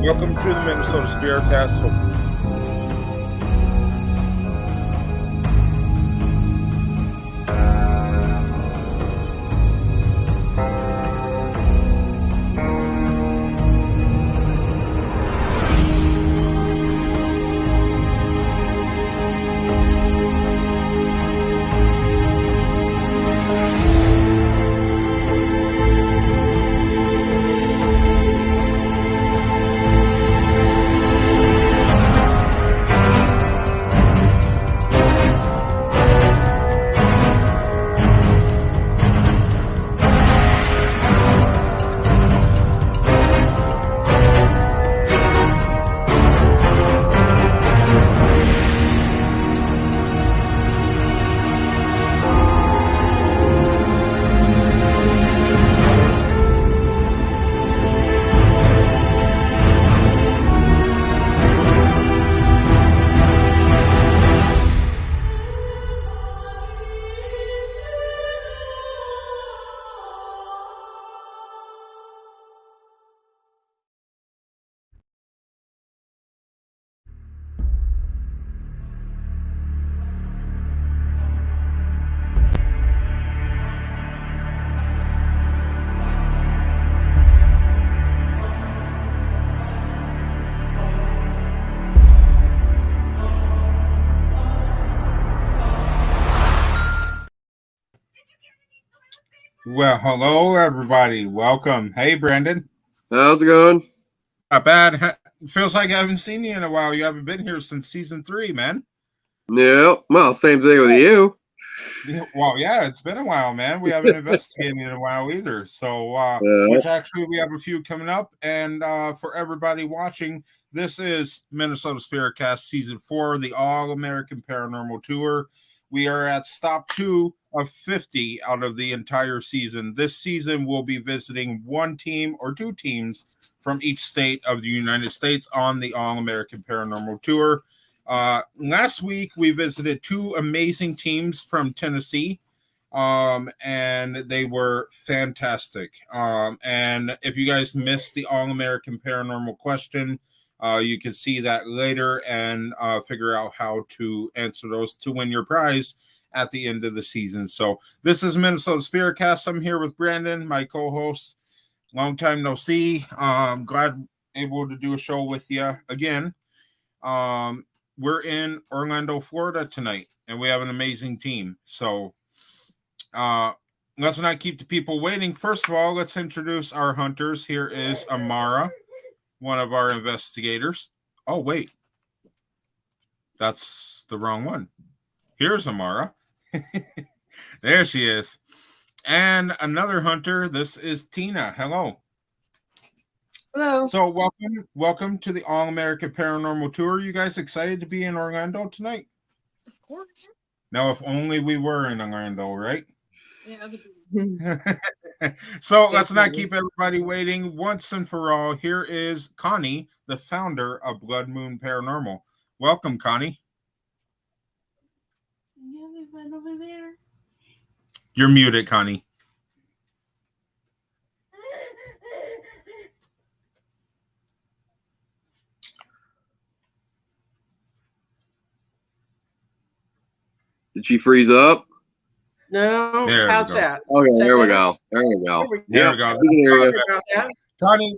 Welcome to the MNSpiritCast. Well, hello, everybody. Welcome. Hey, Brandon. How's it going? Not bad. Feels like I haven't seen you in a while. You haven't been here since season 3, man. Yeah, well, same thing with you. Well, yeah, it's been a while, man. We haven't investigated in a while either. So, which actually we have a few coming up. And for everybody watching, this is MNSpiritCast Season 4, the ALL American Paranormal Tour. We are at stop 2 of 50 out of the entire season. This season, we'll be visiting one team or two teams from each state of the United States on the ALL American Paranormal Tour. Last week, we visited two amazing teams from Tennessee, and they were fantastic. And if you guys missed the ALL American Paranormal question, you can see that later and figure out how to answer those to win your prize at the end of the season. So this is MNSpiritCast. I'm here with Brandon, my co-host. Long time no see. Glad able to do a show with you again. We're in Orlando, Florida tonight, and we have an amazing team. So let's not keep the people waiting. First of all, let's introduce our hunters. Here is Amara, one of our investigators. Oh, wait. That's the wrong one. Here's Amara. There she is. And another hunter. This is Tina. Hello. Hello. So welcome to the ALL American Paranormal Tour. You guys excited to be in Orlando tonight? Of course. Now, if only we were in Orlando, right? Yeah. So let's not keep everybody waiting. Once and for all, here is Connie, the founder of Blood Moon Paranormal. Welcome, Connie. You have one over there. You're muted, Connie. Did she freeze up? No. There How's we go. that? Okay, Is that there we better? go. There we go. There we go. We can hear you. Sorry about that. Connie,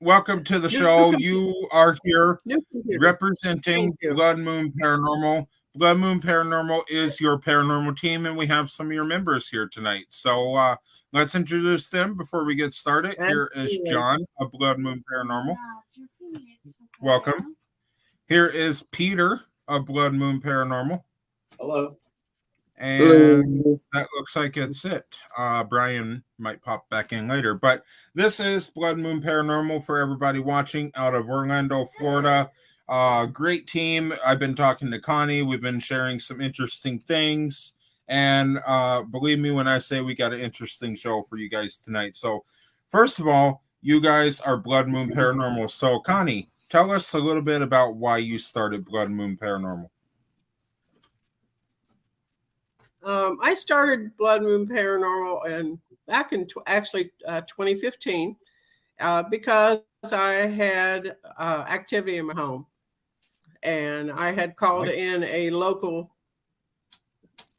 welcome to the show. You are here New computer. representing Thank you. Blood Moon Paranormal. Blood Moon Paranormal is your paranormal team, and we have some of your members here tonight. So let's introduce them before we get started. Here is John of Blood Moon Paranormal. Welcome. Here is Peter of Blood Moon Paranormal. Hello. And that looks like it's it. Brian might pop back in later. But this is Blood Moon Paranormal for everybody watching out of Orlando, Florida. Great team. I've been talking to Connie. We've been sharing some interesting things. And believe me when I say we got an interesting show for you guys tonight. So first of all, you guys are Blood Moon Paranormal. So Connie, tell us a little bit about why you started Blood Moon Paranormal. I started Blood Moon Paranormal back in 2015 because I had activity in my home, and I had called in a local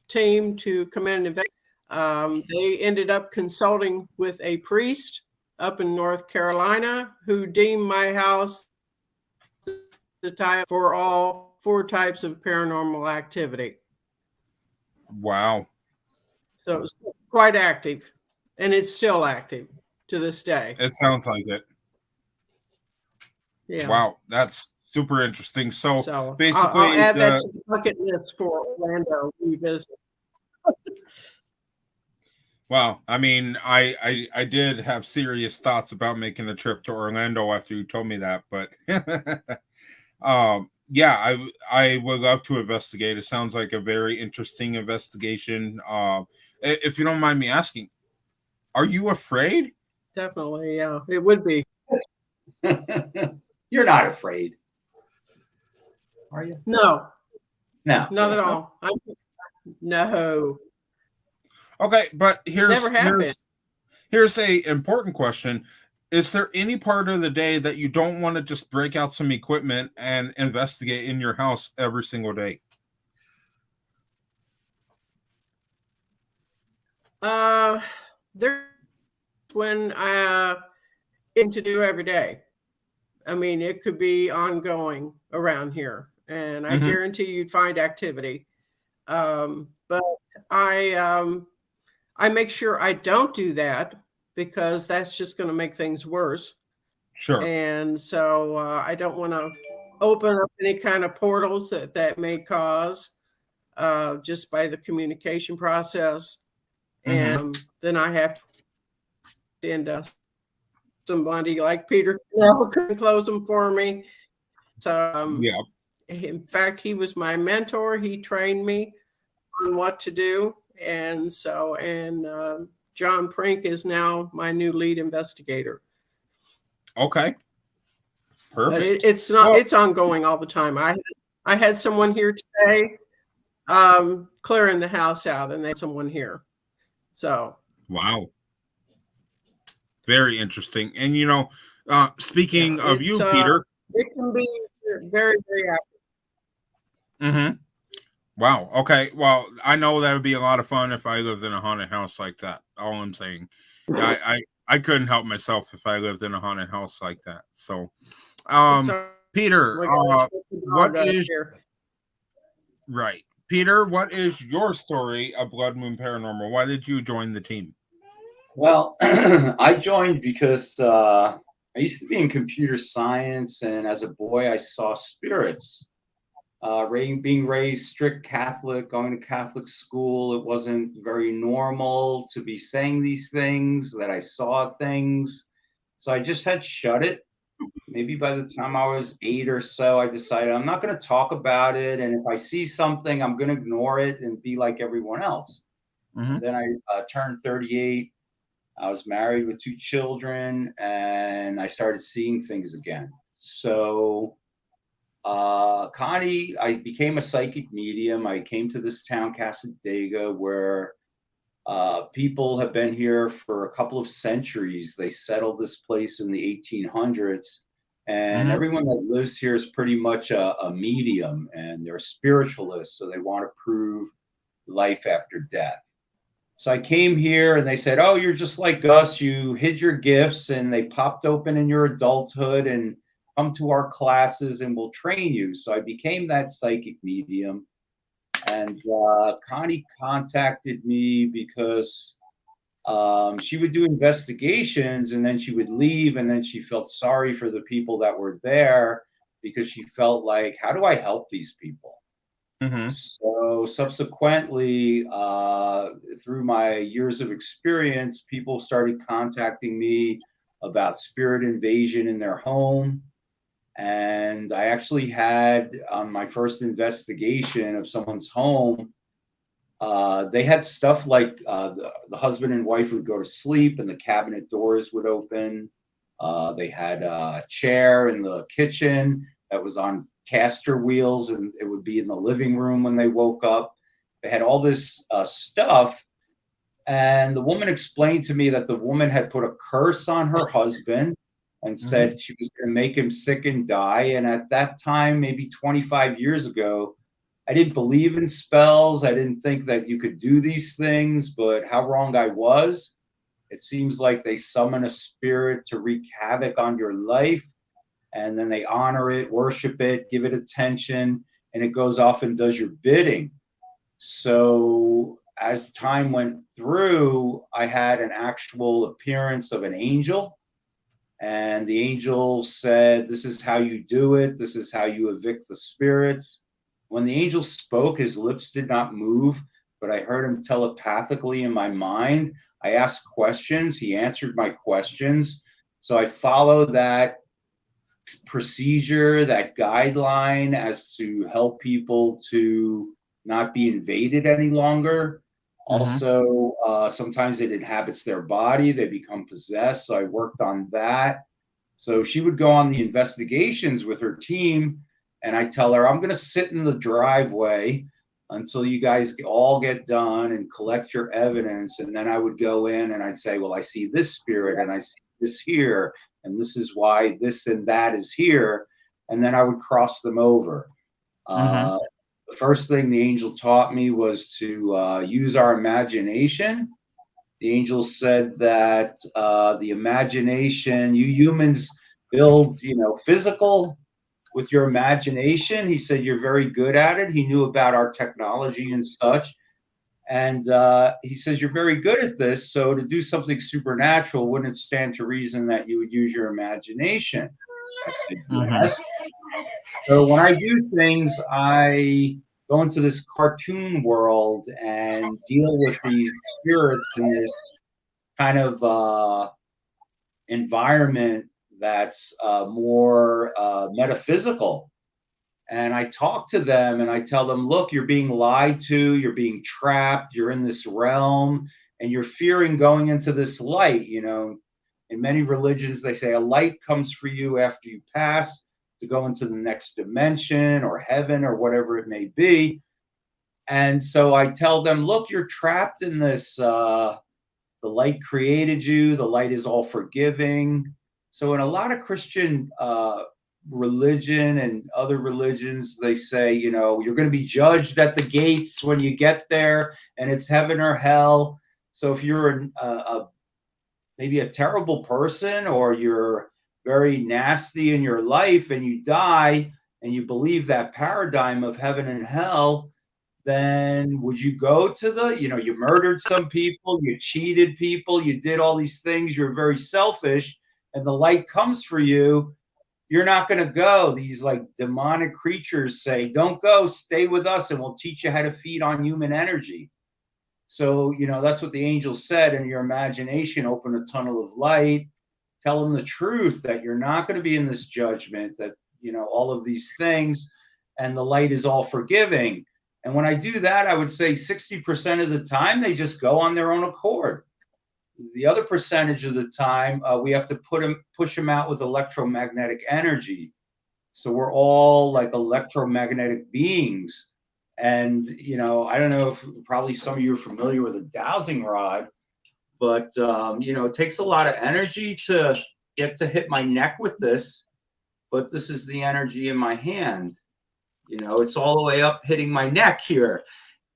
team to come in and investigate. They ended up consulting with a priest up in North Carolina who deemed my house the type for all 4 types of paranormal activity. Wow. So it was quite active, and it's still active to this day. It sounds like it. Yeah. Wow, that's super interesting. So basically, I'll add that to the bucket list for Orlando revisit. Well, I mean, I did have serious thoughts about making a trip to Orlando after you told me that, but yeah, I would love to investigate. It sounds like a very interesting investigation. If you don't mind me asking, are you afraid? Definitely, yeah, it would be. You're not afraid, are you? No, No, not at all. No. Okay, but Never happened. here's a important question. Is there any part of the day that you don't want to just break out some equipment and investigate in your house every single day? There's when to do every day. I mean, it could be ongoing around here, and I guarantee you'd find activity. But I make sure I don't do that because that's just going to make things worse. Sure. And so I don't want to open up any kind of portals that may cause just by the communication process. And then I have to end up somebody like Peter can close them for me. So yeah. In fact, he was my mentor. He trained me on what to do. And so, John Prink is now my new lead investigator. Okay. Perfect. But it's not, it's ongoing all the time. I had someone here today clearing the house out, and they had someone here. So. Wow. Very interesting. And, you know, speaking of you, Peter. It can be very, very active. Wow. Okay. Well, I know that would be a lot of fun if I lived in a haunted house like that. All I'm saying. I couldn't help myself if I lived in a haunted house like that. So, Peter, what is right? Peter, what is your story of Blood Moon Paranormal? Why did you join the team? Well, I joined because I used to be in computer science, and as a boy, I saw spirits. Being raised strict Catholic, going to Catholic school, it wasn't very normal to be saying these things, that I saw things. So I just had shut it. Maybe by the time I was 8 or so, I decided I'm not going to talk about it. And if I see something, I'm going to ignore it and be like everyone else. Then I turned 38. I was married with 2 children, and I started seeing things again. So Connie, I became a psychic medium. I came to this town, Casadega, where people have been here for a couple of centuries. They settled this place in the 1800s, and everyone that lives here is pretty much a medium, and they're spiritualists, so they want to prove life after death. So I came here, and they said, oh, you're just like us. You hid your gifts, and they popped open in your adulthood, and come to our classes and we'll train you. So I became that psychic medium. And Connie contacted me because she would do investigations, and then she would leave, and then she felt sorry for the people that were there because she felt like, how do I help these people? So subsequently, through my years of experience, people started contacting me about spirit invasion in their home. And I actually had on my first investigation of someone's home, they had stuff like the husband and wife would go to sleep and the cabinet doors would open. They had a chair in the kitchen that was on caster wheels, and it would be in the living room when they woke up. They had all this stuff. And the woman explained to me that the woman had put a curse on her husband, and said she was going to make him sick and die. And at that time, maybe 25 years ago, I didn't believe in spells. I didn't think that you could do these things, but how wrong I was. It seems like they summon a spirit to wreak havoc on your life, and then they honor it, worship it, give it attention, and it goes off and does your bidding. So as time went through, I had an actual appearance of an angel, and the angel said, this is how you do it. This is how you evict the spirits. When the angel spoke, his lips did not move, but I heard him telepathically in my mind. I asked questions. He answered my questions. So I followed that procedure, that guideline as to help people to not be invaded any longer. Also, sometimes it inhabits their body. They become possessed. So I worked on that. So she would go on the investigations with her team, and I tell her, I'm going to sit in the driveway until you guys all get done and collect your evidence. And then I would go in and I'd say, well, I see this spirit and I see this here, and this is why this and that is here. And then I would cross them over. The first thing the angel taught me was to use our imagination. The angel said that the imagination, you humans build, physical with your imagination. He said, you're very good at it. He knew about our technology and such. And he says, you're very good at this. So to do something supernatural, wouldn't it stand to reason that you would use your imagination? I said, yes. So when I do things, I go into this cartoon world and deal with these spirits in this kind of environment that's more metaphysical. And I talk to them and I tell them, look, you're being lied to, you're being trapped, you're in this realm, and you're fearing going into this light. In many religions, they say a light comes for you after you pass to go into the next dimension or heaven or whatever it may be. And so I tell them, look, you're trapped in this, the light created you, the light is all forgiving. So in a lot of Christian religion and other religions, they say, you're going to be judged at the gates when you get there, and it's heaven or hell. So if you're maybe a terrible person, or you're very nasty in your life and you die and you believe that paradigm of heaven and hell, then would you go to you murdered some people, you cheated people, you did all these things, you're very selfish, and the light comes for you, you're not going to go. These like demonic creatures say, don't go, stay with us, and we'll teach you how to feed on human energy. So, that's what the angel said. In your imagination, open a tunnel of light, tell them the truth that you're not going to be in this judgment, that, all of these things, and the light is all forgiving. And when I do that, I would say 60% of the time, they just go on their own accord. The other percentage of the time, we have to push them out with electromagnetic energy. So we're all like electromagnetic beings. And, I don't know if probably some of you are familiar with a dowsing rod, but, it takes a lot of energy to get to hit my neck with this. But this is the energy in my hand. It's all the way up hitting my neck here.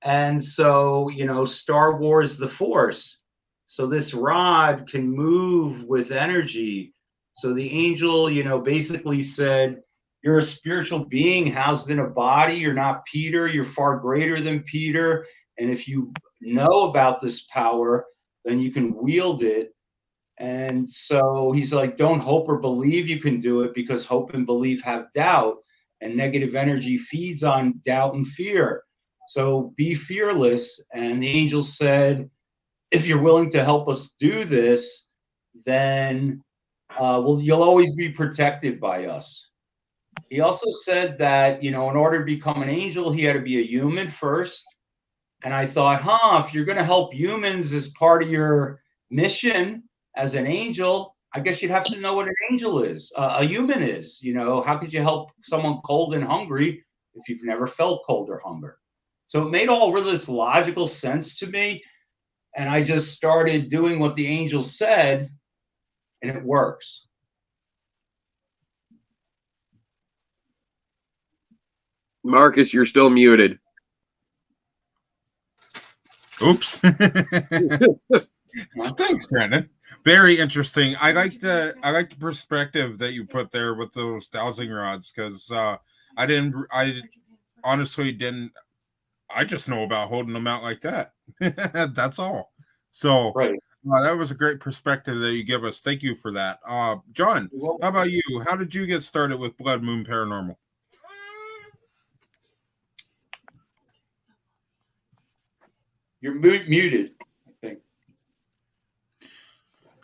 And so, Star Wars, the Force. So this rod can move with energy. So the angel, basically said, you're a spiritual being housed in a body. You're not Peter. You're far greater than Peter. And if you know about this power, then you can wield it. And so he's like, don't hope or believe you can do it, because hope and belief have doubt, and negative energy feeds on doubt and fear. So be fearless. And the angel said, if you're willing to help us do this, then you'll always be protected by us. He also said that, in order to become an angel, he had to be a human first. And I thought, if you're going to help humans as part of your mission as an angel, I guess you'd have to know what an angel is, a human is. How could you help someone cold and hungry if you've never felt cold or hunger? So it made all this logical sense to me. And I just started doing what the angel said, and it works. Marcus, you're still muted. Oops. Thanks, Brandon. Very interesting. I like the perspective that you put there with those dowsing rods, because I honestly didn't. I just know about holding them out like that. That's all. So Right. that was a great perspective that you give us. Thank you for that. John, how about you? How did you get started with Blood Moon Paranormal? You're muted, I think.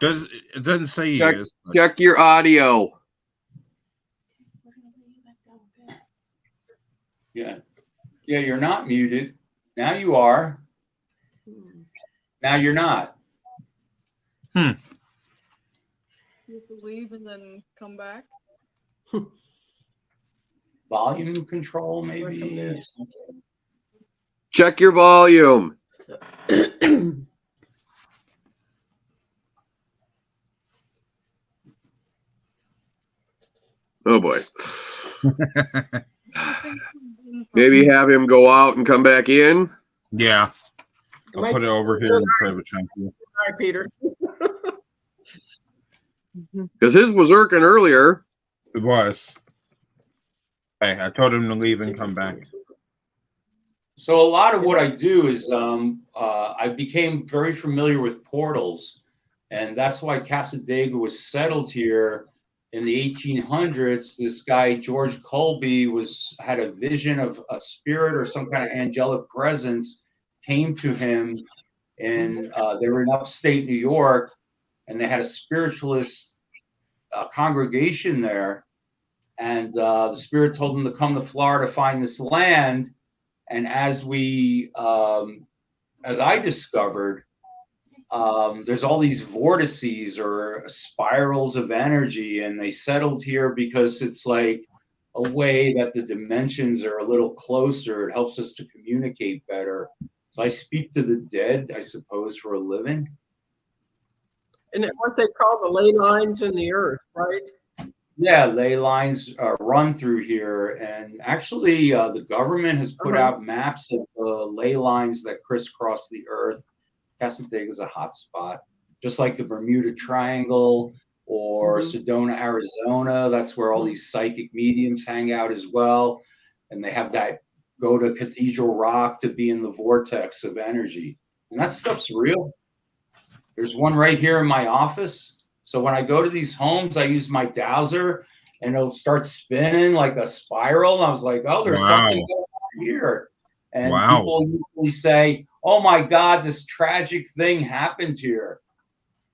It doesn't say he Check, is. check your audio. Yeah. Yeah, you're not muted. Now you are. Now you're not. You have to leave and then come back. Volume control, maybe. Check your volume. Oh boy. Maybe have him go out and come back in. Yeah. I'll put it over here instead of a chunk. Hi, Peter. Because his was working earlier. It was. Hey, I told him to leave and come back. So a lot of what I do is I became very familiar with portals, and that's why Casadega was settled here in the 1800s. This guy George Colby had a vision of a spirit or some kind of angelic presence came to him, and they were in upstate New York, and they had a spiritualist congregation there, and the spirit told him to come to Florida to find this land. And as I discovered, there's all these vortices or spirals of energy, and they settled here because it's like a way that the dimensions are a little closer. It helps us to communicate better. So I speak to the dead, I suppose, for a living. And what they call the ley lines in the earth, right? Yeah, ley lines run through here, and actually the government has put out maps of the ley lines that crisscross the earth. Casadega is a hot spot, just like the Bermuda Triangle or Sedona, Arizona. That's where all these psychic mediums hang out as well, and they have that go to Cathedral Rock to be in the vortex of energy, and that stuff's real. There's one right here in my office. So when I go to these homes, I use my dowser, and it'll start spinning like a spiral. I was like, oh, there's something going on here. And people usually say, oh, my God, this tragic thing happened here.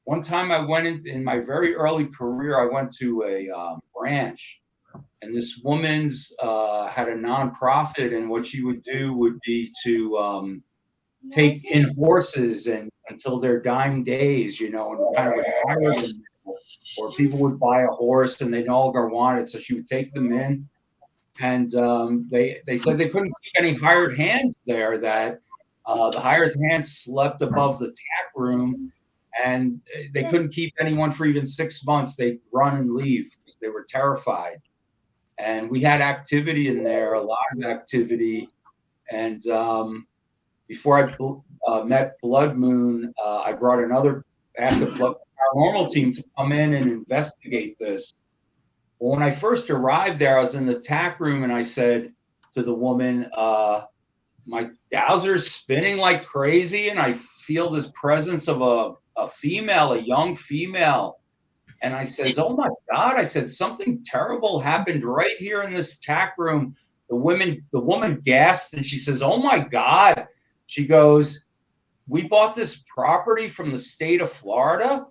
One time I went in my very early career, I went to a ranch, and this woman's had a nonprofit, and what she would do would be to take in horses and until their dying days, and kind of retire them. Or people would buy a horse and they no longer want it, so she would take them in. And they said they couldn't keep any hired hands there, that the hired hands slept above the tack room, and they couldn't keep anyone for even 6 months. They'd run and leave because they were terrified. And we had activity in there, a lot of activity. And before I met Blood Moon, I brought another active paranormal team to come in and investigate this. Well, when I first arrived there, I was in the tack room, and I said to the woman, my dowser's spinning like crazy, and I feel this presence of a female, a young female. And I says, oh my God, I said, something terrible happened right here in this tack room. The woman gasped, and she says, oh my God. She goes, we bought this property from the state of Florida.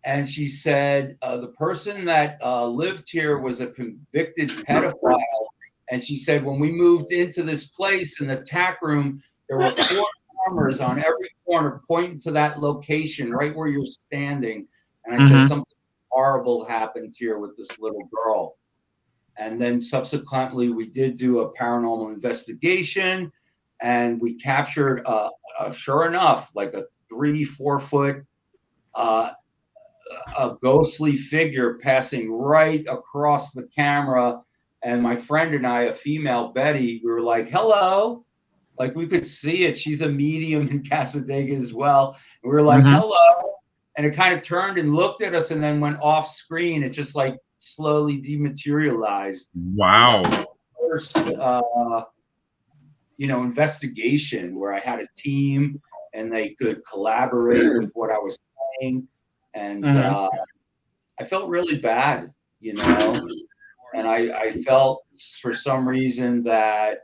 And she said, the person that lived here was a convicted pedophile. And she said, when we moved into this place in the tack room, there were 4 cameras on every corner pointing to that location right where you're standing. And I said, something horrible happened here with this little girl. And then subsequently, we did do a paranormal investigation, and we captured, sure enough, like a 3-4 foot a ghostly figure passing right across the camera. And my friend and I, a female, Betty, we were like, hello. Like we could see it. She's a medium in Casadega as well. And we were like, hello. And it kind of turned and looked at us and then went off screen. It just like slowly dematerialized. Wow. First, investigation where I had a team and they could collaborate with what I was saying. And I felt really bad, and I felt for some reason that,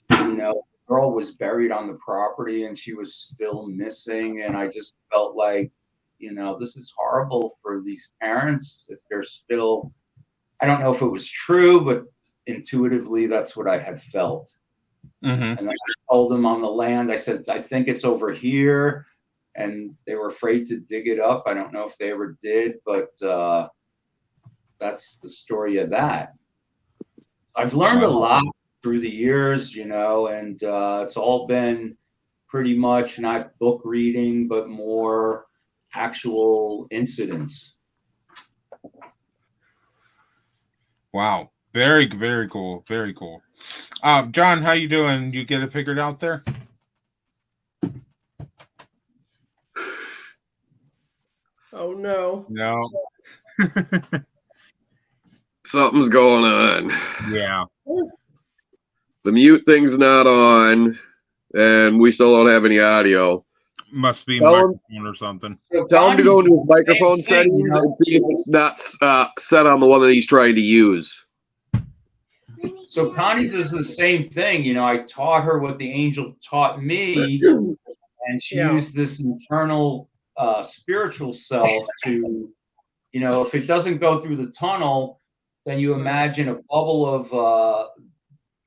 the girl was buried on the property and she was still missing. And I just felt like, this is horrible for these parents if they're still, I don't know if it was true, but intuitively that's what I had felt. And I told them on the land, I said, I think it's over here. And they were afraid to dig it up. I don't know if they ever did, but that's the story of that. I've learned a lot through the years, and it's all been pretty much not book reading, but more actual incidents. Wow. Very, very cool. Very cool. John, how you doing? You get it figured out there? Oh, no. No. Something's going on. Yeah. The mute thing's not on, and we still don't have any audio. Must be Tell microphone or something. Tell him to go into his microphone settings and see if it's not set on the one that he's trying to use. So Connie does the same thing. I taught her what the angel taught me, and she used this internal spiritual self to, if it doesn't go through the tunnel, then you imagine a bubble of,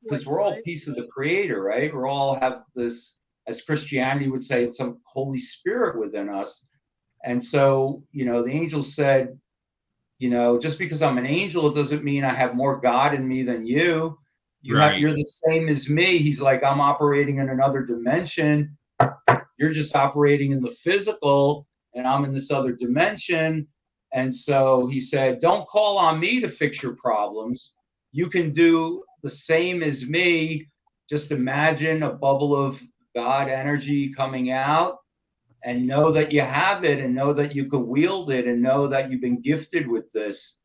because we're all a piece of the Creator, right? We all have this, as Christianity would say, it's some Holy Spirit within us. And so, the angel said, just because I'm an angel, it doesn't mean I have more God in me than you. You're the same as me. He's like, I'm operating in another dimension. You're just operating in the physical, and I'm in this other dimension. And so he said, don't call on me to fix your problems. You can do the same as me. Just imagine a bubble of God energy coming out and know that you have it and know that you can wield it and know that you've been gifted with this.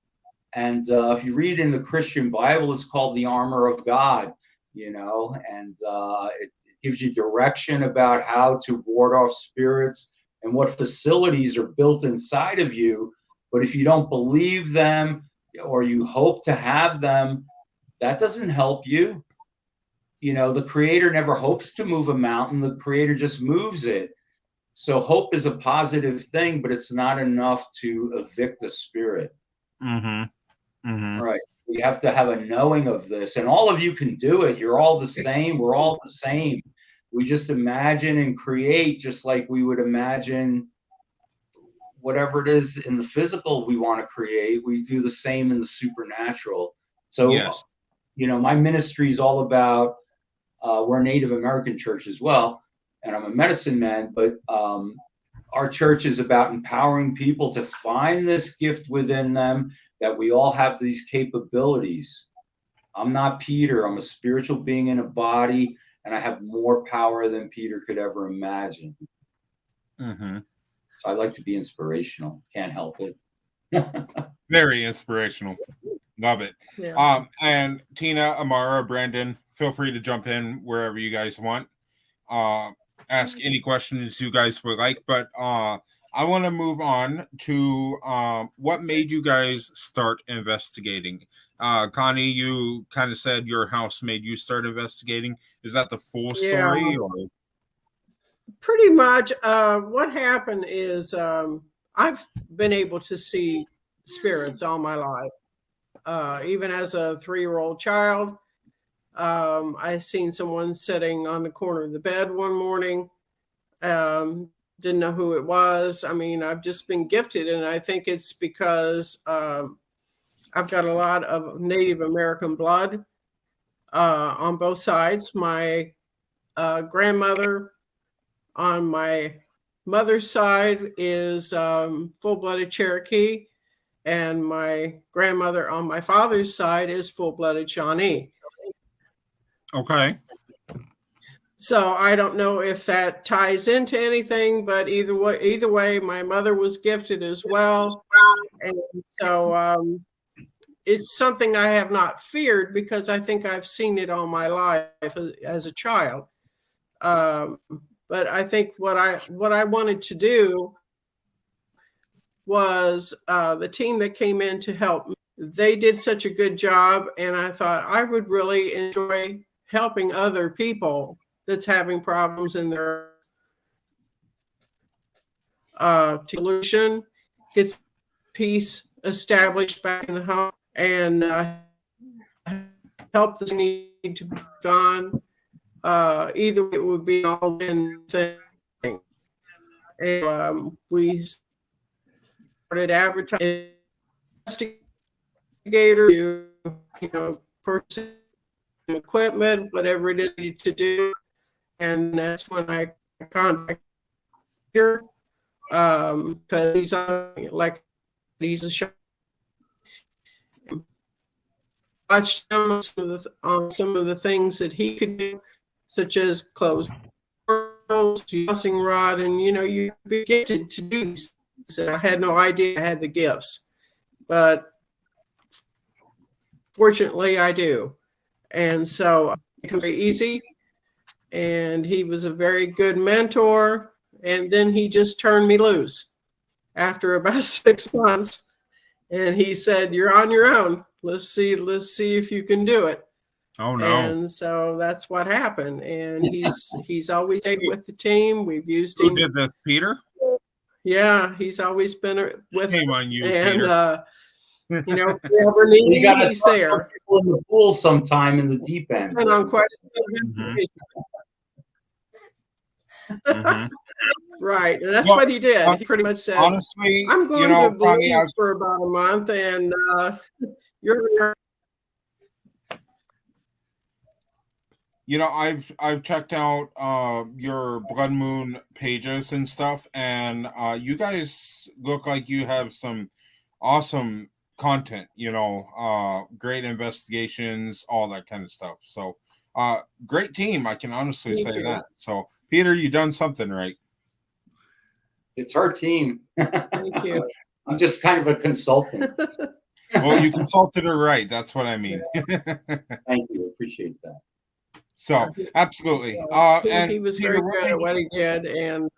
And if you read in the Christian Bible, it's called the armor of God, and it gives you direction about how to ward off spirits and what facilities are built inside of you. But if you don't believe them or you hope to have them, that doesn't help you. The Creator never hopes to move a mountain. The Creator just moves it. So hope is a positive thing, but it's not enough to evict a spirit. Right. We have to have a knowing of this. And all of you can do it. You're all the same. We're all the same. We just imagine and create just like we would imagine whatever it is in the physical we want to create. We do the same in the supernatural. So, my ministry is all about, we're a Native American church as well, and I'm a medicine man, but our church is about empowering people to find this gift within them, that we all have these capabilities. I'm not Peter. I'm a spiritual being in a body, and I have more power than Peter could ever imagine. So I like to be inspirational. Can't help it. Very inspirational. Love it. Yeah. And Tina, Amara, Brandon, feel free to jump in wherever you guys want. Ask any questions you guys would like. But I want to move on to what made you guys start investigating. Connie, you kind of said your house made you start investigating. Is that the full story? Or? Pretty much. What happened is I've been able to see spirits all my life. Even as a 3-year-old child, I seen someone sitting on the corner of the bed one morning. Didn't know who it was. I mean, I've just been gifted, and I think it's because I've got a lot of Native American blood on both sides. My grandmother on my mother's side is full-blooded Cherokee, and my grandmother on my father's side is full-blooded Shawnee. Okay. So I don't know if that ties into anything, but either way, my mother was gifted as well. And so it's something I have not feared because I think I've seen it all my life as a child. But I think what I wanted to do was the team that came in to help me, they did such a good job, and I thought I would really enjoy helping other people that's having problems in their solution, get peace established back in the home, and help this need to be gone. Either way, it would be an all-in thing. And we started advertising investigator, you know, purchasing equipment, whatever it is you need to do. And that's when I contacted her, because he's he's a show. Watched him on some of the things that he could do, such as close portals, using rod, and you know, you be gifted to do these things. And I had no idea I had the gifts, but fortunately I do. And so it was very easy. And he was a very good mentor. And then he just turned me loose after about 6 months. And he said, "You're on your own. Let's see if you can do it." Oh no. And so that's what happened. And he's always stayed with the team. We've used him. Who did this, Peter? Yeah, he's always been with Shame us. on you, and Peter. you know, if we ever need You got him, to he's throw some there. people in the pool sometime in the deep end. And on question. Mhm. Right, and that's Well, what he did. He pretty much said, Honestly, "I'm going you know, to Connie, Belize for about a month, and you're." you know, I've checked out your Blood Moon pages and stuff, and you guys look like you have some awesome content. You know, great investigations, all that kind of stuff. So, great team. I can honestly Thank say you. that. So, Peter, you done something right. It's her team. Thank you. I'm just kind of a consultant. Well, you consulted her right. That's what I mean. Thank you. Appreciate that. So, absolutely. And he was Peter, very what good made at what he did, and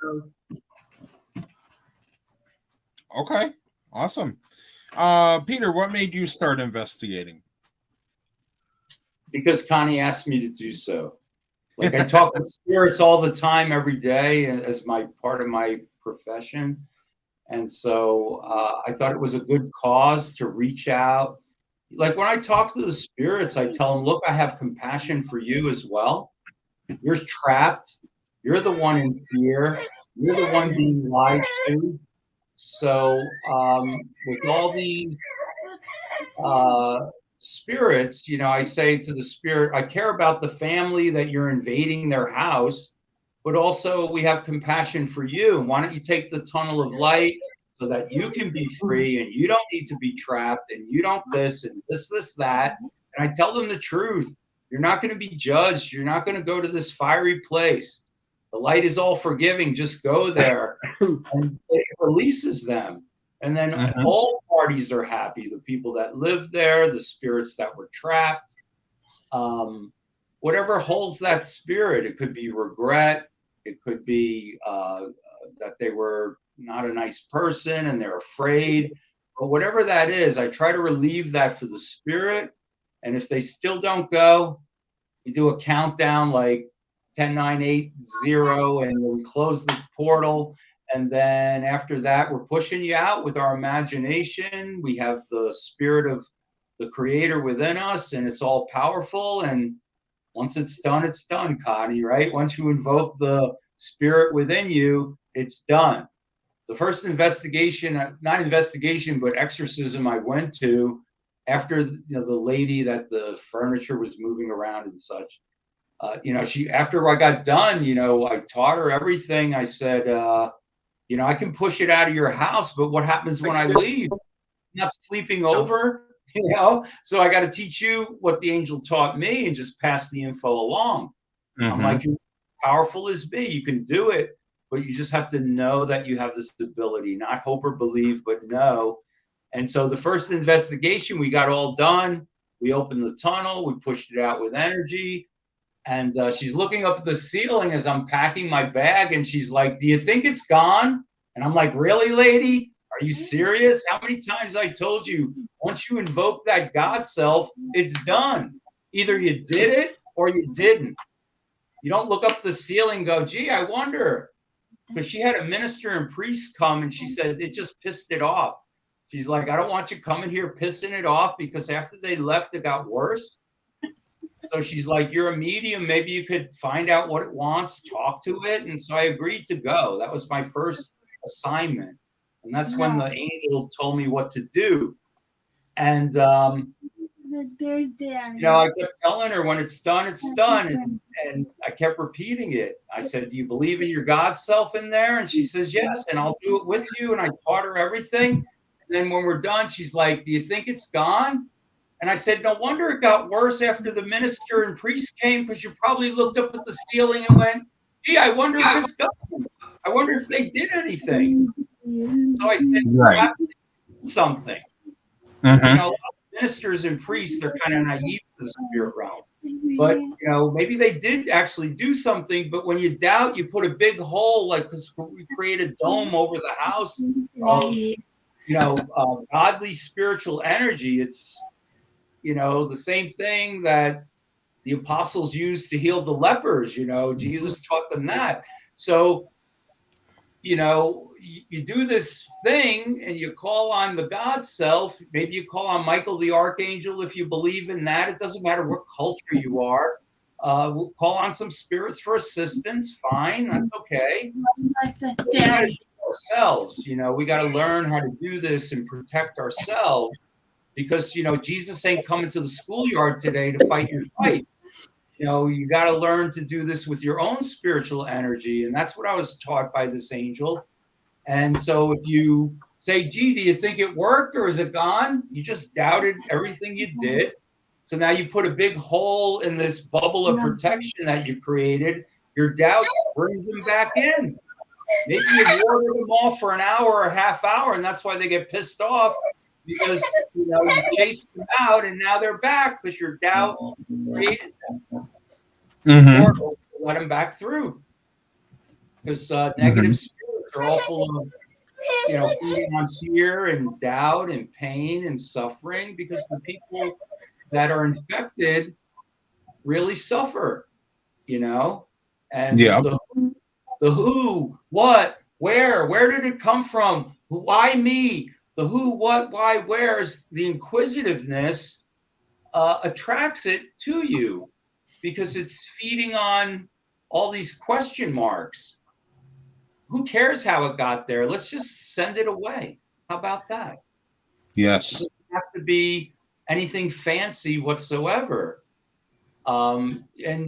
okay, awesome. Peter, what made you start investigating? Because Connie asked me to do so. Like, I talk with spirits all the time, every day, as my part of my profession. And so I thought it was a good cause to reach out. Like, when I talk to the spirits, I tell them, "Look, I have compassion for you as well. You're trapped. You're the one in fear. You're the one being lied to." So with all these spirits, you know, I say to the spirit, "I care about the family that you're invading their house, but also we have compassion for you. Why don't you take the tunnel of light so that you can be free and you don't need to be trapped and you don't this and this, that." And I tell them the truth. You're not going to be judged. You're not going to go to this fiery place. The light is all forgiving. Just go there. And it releases them. And then all parties are happy. The people that live there, the spirits that were trapped, whatever holds that spirit. It could be regret. It could be that they were not a nice person and they're afraid. But whatever that is, I try to relieve that for the spirit. And if they still don't go, we do a countdown like 10, 9, 8, 0, and we close the portal. And then after that, we're pushing you out with our imagination. We have the spirit of the creator within us, and it's all powerful. And once it's done, Connie, right? Once you invoke the spirit within you, it's done. The first investigation, not investigation, but exorcism I went to after, you know, the lady that the furniture was moving around and such, you know, after I got done, you know, I taught her everything. I said, you know, I can push it out of your house, but what happens when I leave? not sleeping over, you know? So I got to teach you what the angel taught me and just pass the info along. I'm like, you're powerful as me. You can do it, but you just have to know that you have this ability, not hope or believe, but know. And so the first investigation, we got all done. We opened the tunnel. We pushed it out with energy. And she's looking up at the ceiling as I'm packing my bag. And she's like, do you think it's gone? And I'm like, really, lady? Are you serious? How many times I told you, once you invoke that God self, it's done. Either you did it or you didn't. You don't look up the ceiling and go, gee, I wonder. Because she had a minister and priest come and she said it just pissed it off. She's like, I don't want you coming here pissing it off, because after they left, it got worse. So she's like, you're a medium. Maybe you could find out what it wants, talk to it. And so I agreed to go. That was my first assignment. And that's when the angel told me what to do. And, you know, I kept telling her, when it's done, it's done. And I kept repeating it. I said, do you believe in your God self in there? And she says, yes, and I'll do it with you. And I taught her everything. And then when we're done, she's like, do you think it's gone? And I said, no wonder it got worse after the minister and priest came, because you probably looked up at the ceiling and went, gee, I wonder if it's gone. I wonder if they did anything. So I said, perhaps they did something. You know, ministers and priests, they're kind of naive to the spirit realm. But, you know, maybe they did actually do something. But when you doubt, you put a big hole, like, because we create a dome over the house of, you know, godly spiritual energy. It's, you know, the same thing that the apostles used to heal the lepers. You know, Jesus taught them that. So, you know, you do this thing and you call on the God self. Maybe you call on Michael the Archangel if you believe in that. It doesn't matter what culture you are. We'll call on some spirits for assistance. Fine, that's okay. We got to do ourselves. You know, we got to learn how to do this and protect ourselves, because, you know, Jesus ain't coming to the schoolyard today to fight your fight. You know, you got to learn to do this with your own spiritual energy. And that's what I was taught by this angel. And so if you say, gee, do you think it worked or is it gone? You just doubted everything you did. So now you put a big hole in this bubble of protection that you created. Your doubt brings them back in. Maybe you warded them off for an hour or a half hour, and that's why they get pissed off, because, you know, you chased them out and now they're back because your doubt created them. Or let them back through, because negative spirits are all full of, you know, feeding on fear and doubt and pain and suffering, because the people that are infected really suffer, you know. And the who, what, where did it come from? Why me? The who, what, why, where's the inquisitiveness attracts it to you, because it's feeding on all these question marks. Who cares how it got there? Let's just send it away. How about that? Yes. It doesn't have to be anything fancy whatsoever. And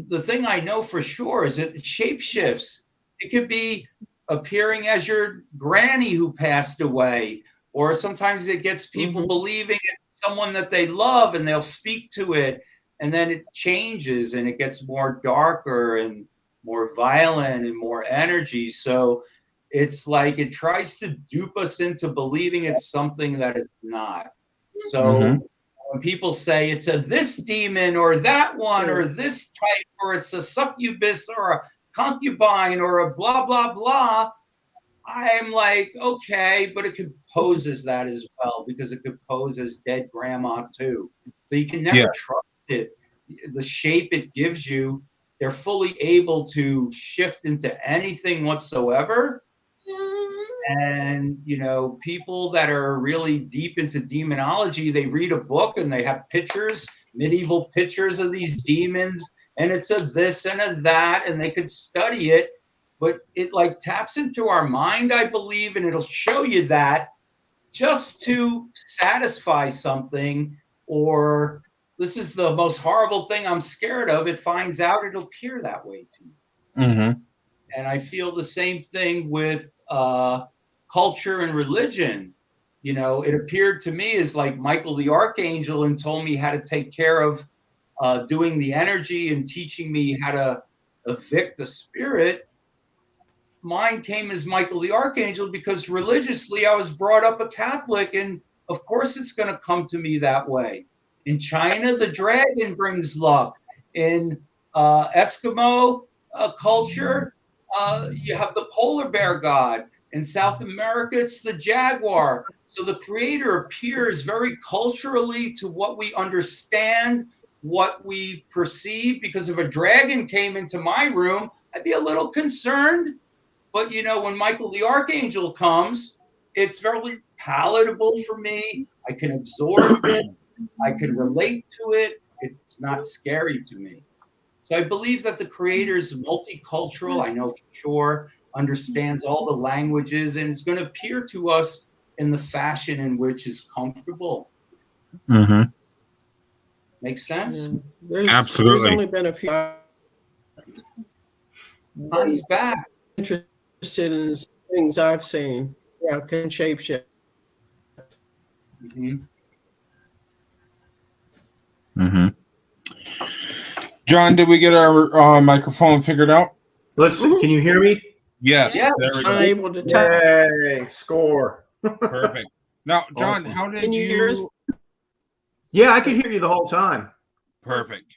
the thing I know for sure is that it shapeshifts. It could be appearing as your granny who passed away, or sometimes it gets people believing it's someone that they love and they'll speak to it, and then it changes and it gets more darker and more violent and more energy. So it's like it tries to dupe us into believing it's something that it's not. So when people say it's a this demon or that one or this type, or it's a succubus or a concubine or a blah, blah, blah, I'm like, okay, but it could pose as that as well, because it could pose as dead grandma too. So you can never trust it. The shape it gives you, they're fully able to shift into anything whatsoever. And, you know, people that are really deep into demonology, they read a book and they have pictures, medieval pictures of these demons, and it's a this and a that, and they could study it, but it like taps into our mind, I believe, and it'll show you that just to satisfy something, or this is the most horrible thing I'm scared of. It finds out, it'll appear that way to you. And I feel the same thing with culture and religion. you know, it appeared to me as like Michael the Archangel and told me how to take care of doing the energy and teaching me how to evict a spirit. Mine came as Michael the Archangel because religiously I was brought up a Catholic, and of course it's going to come to me that way. In China, the dragon brings luck. In Eskimo culture, you have the polar bear god. In South America, it's the jaguar. So the creator appears very culturally to what we understand, what we perceive, because if a dragon came into my room, I'd be a little concerned. But, you know, when Michael the Archangel comes, it's very palatable for me. I can absorb it. I can relate to it. It's not scary to me. So I believe that the creator is multicultural. I know for sure, understands all the languages, and is going to appear to us in the fashion in which is comfortable. Mm-hmm. Makes sense? Yeah. Absolutely. There's only been a few. He's back. Interested in things I've seen. Yeah, can shapeshift. Mm-hmm. Mm-hmm. John, did we get our microphone figured out? Let's see. Can you hear me? Yes. Yeah. There we I'm go. able to tell. Yay! Score. Perfect. Now, John, Awesome. how did Can you hear us? Yeah, I could hear you the whole time. Perfect.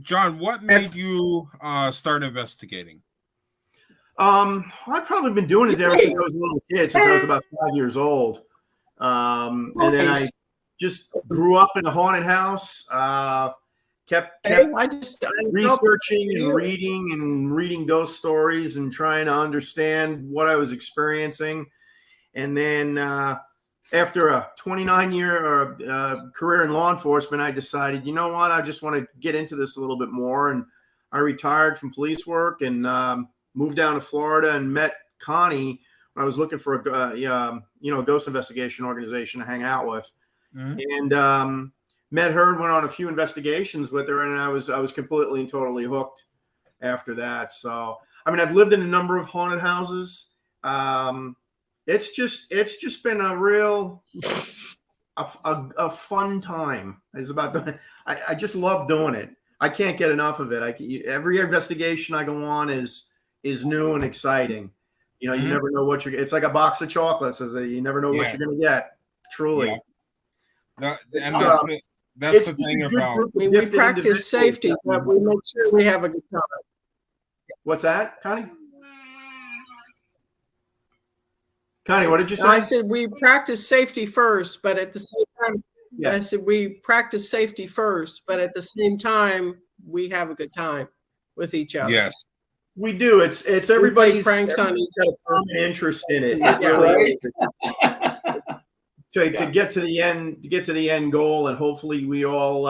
John, what made you start investigating? I've probably been doing it ever since I was a little kid, since I was about 5 years old. And then I just grew up in a haunted house. Kept researching and reading ghost stories and trying to understand what I was experiencing. And then after a 29-year career in law enforcement, I decided, you know what, I just want to get into this a little bit more. And I retired from police work and moved down to Florida and met Connie when I was looking for a ghost investigation organization to hang out with. Mm-hmm. And met her and went on a few investigations with her, and I was completely and totally hooked after that. So, I mean, I've lived in a number of haunted houses. It's just been a real a fun time. It's about I just love doing it. I can't get enough of it. Every investigation I go on is new and exciting. You know, you never know what it's like a box of chocolates. You never know what you're going to get. Truly. Yeah. That's the thing about. We practice safety, but we make sure we have a good time. What's that, Connie? Connie, what did you say? I said we practice safety first, but at the same time, I said we practice safety first, but at the same time, we have a good time with each other. Yes, we do. It's everybody's pranks on each other. Common interest in it. It really is. To get to the end goal, and hopefully we all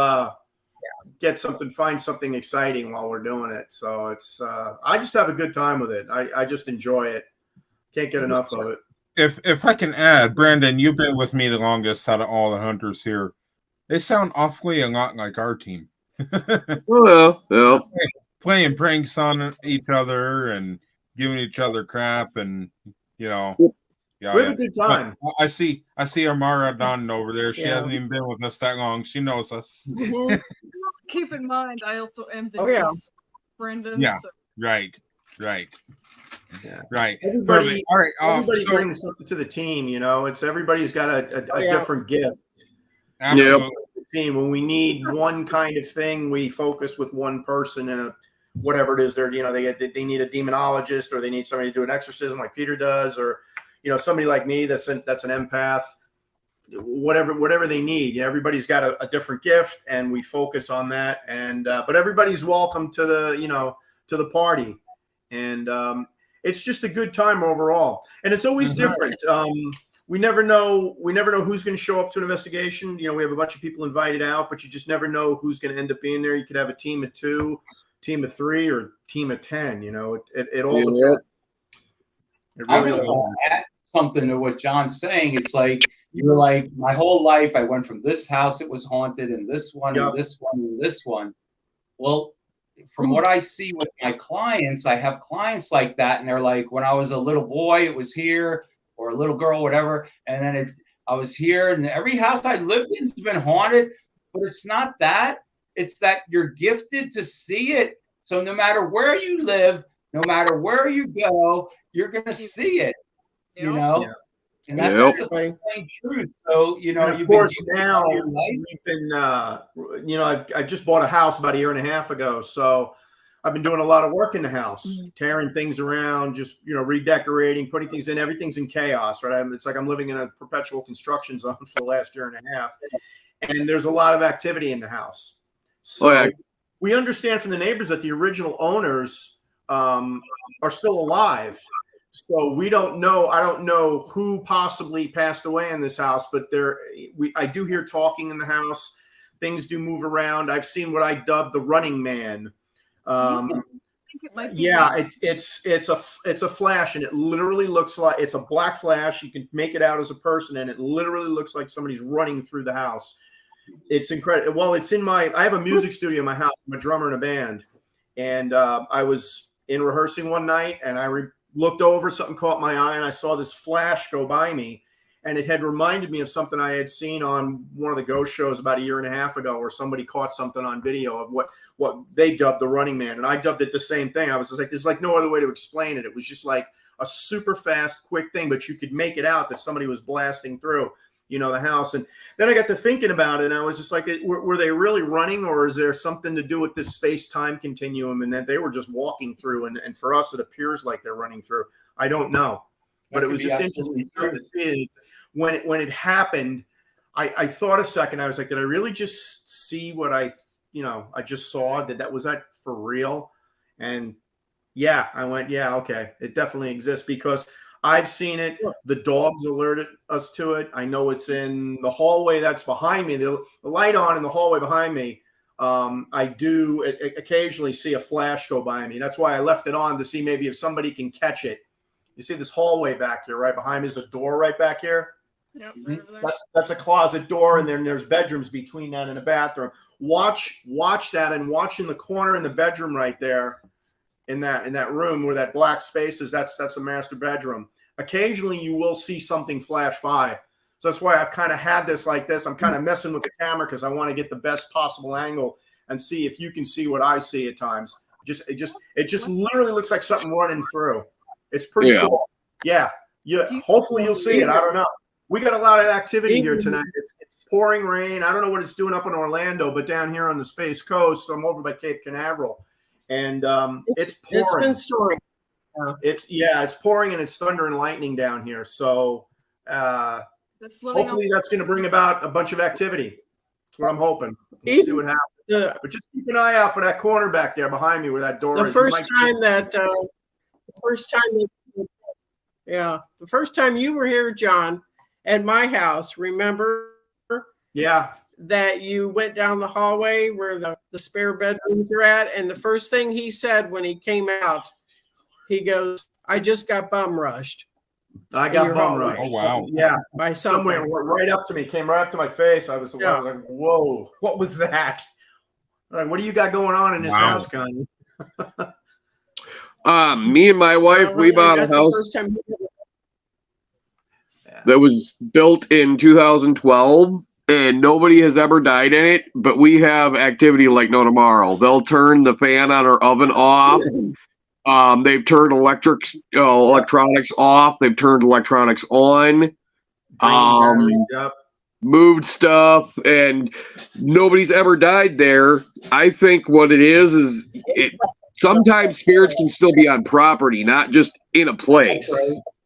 find something exciting while we're doing it. So it's I just have a good time with it. I just enjoy it. Can't get enough of it. If I can add, Brandon, you've been with me the longest out of all the hunters here. They sound awfully a lot like our team. Well, yeah. Playing pranks on each other and giving each other crap, and you know. Yeah, we have a good time. But I see Amara Don over there. She hasn't even been with us that long. She knows us. Keep in mind, I also am the guest, Brendan. Yeah, so. right. Yeah. Right. Everybody, all right. Everybody brings something to the team. You know, everybody's got a different gift. Absolutely. Team. When we need one kind of thing, we focus with one person and whatever it is. They need a demonologist, or they need somebody to do an exorcism like Peter does, or somebody like me that's an empath. Whatever they need. Everybody's got a different gift, and we focus on that. And but everybody's welcome to the party, and it's just a good time overall. And it's always different. We never know who's going to show up to an investigation. We have a bunch of people invited out, but you just never know who's going to end up being there. You could have a team of 2, team of 3, or team of 10. It all depends. I was going to add something to what John's saying. It's like, you were like, my whole life I went from this house, it was haunted, and this one, and this one, and this one. Well, from what I see with my clients, I have clients like that, and they're like, when I was a little boy, it was here, or a little girl, whatever, and then I was here, and every house I lived in has been haunted, but it's not that. It's that you're gifted to see it. So no matter where you live, no matter where you go, you're going to see it, you know? Yeah. And that's Yep. just the plain truth. So, you know, And of you've course been now your life. we've been, you know, I just bought a house about a year and a half ago. So I've been doing a lot of work in the house, tearing things around, just, you know, redecorating, putting things in. Everything's in chaos, right? It's like I'm living in a perpetual construction zone for the last year and a half. And there's a lot of activity in the house. So we understand from the neighbors that the original owners are still alive. So we don't know. I don't know who possibly passed away in this house, but I do hear talking in the house. Things do move around. I've seen what I dubbed the running man. It's a flash, and it literally looks like it's a black flash. You can make it out as a person, and it literally looks like somebody's running through the house. It's incredible. Well, I have a music studio in my house. I'm a drummer in a band, and I was in rehearsing one night, and I looked over, something caught my eye, and I saw this flash go by me, and it had reminded me of something I had seen on one of the ghost shows about a year and a half ago, where somebody caught something on video of what they dubbed the running man, and I dubbed it the same thing. I was just like, there's like no other way to explain it. It was just like a super fast, quick thing, but you could make it out that somebody was blasting through, you know, the house. And then I got to thinking about it, and I was just like, were they really running, or is there something to do with this space-time continuum, and that they were just walking through, and for us it appears like they're running through? I don't know, but it was just interesting to see it. When it happened, I thought a second. I was like, did I really just see what I just saw? That was that for real? And yeah, I went, yeah, okay, it definitely exists, because I've seen it. The dogs alerted us to it. I know it's in the hallway that's behind me. The light on in the hallway behind me. I do occasionally see a flash go by me. That's why I left it on, to see maybe if somebody can catch it. You see this hallway back here, right behind me is a door right back here. Yep, right over there. That's a closet door, and then there's bedrooms between that and a bathroom. Watch that, and watch in the corner in the bedroom right there, in that room where that black space is. That's a master bedroom. Occasionally you will see something flash by. So that's why I've kind of had this like this. I'm kind of messing with the camera because I want to get the best possible angle and see if you can see what I see at times. It just literally looks like something running through. It's pretty cool. Yeah. Hopefully you'll see it. I don't know. We got a lot of activity here tonight. It's pouring rain. I don't know what it's doing up in Orlando, but down here on the Space Coast, I'm over by Cape Canaveral, and it's pouring. It's been storming. It's pouring, and it's thunder and lightning down here. So hopefully that's going to bring about a bunch of activity. That's what I'm hoping. We'll see what happens. But just keep an eye out for that corner back there behind me where that door is. The first time you were here, John, at my house, remember? Yeah. That you went down the hallway where the spare bedrooms are at, and the first thing he said when he came out, he goes, "I just got bum rushed." I got bum rushed. Oh wow! Yeah, by somewhere right up to me, came right up to my face. I was like, "Whoa, what was that?" Like, what do you got going on in this house, Connie? Me and my wife, we bought a house that was built in 2012, and nobody has ever died in it, but we have activity like no tomorrow. They'll turn the fan on our oven off. They've turned electronics off. They've turned electronics on. Moved stuff, and nobody's ever died there. I think what it is sometimes spirits can still be on property, not just in a place.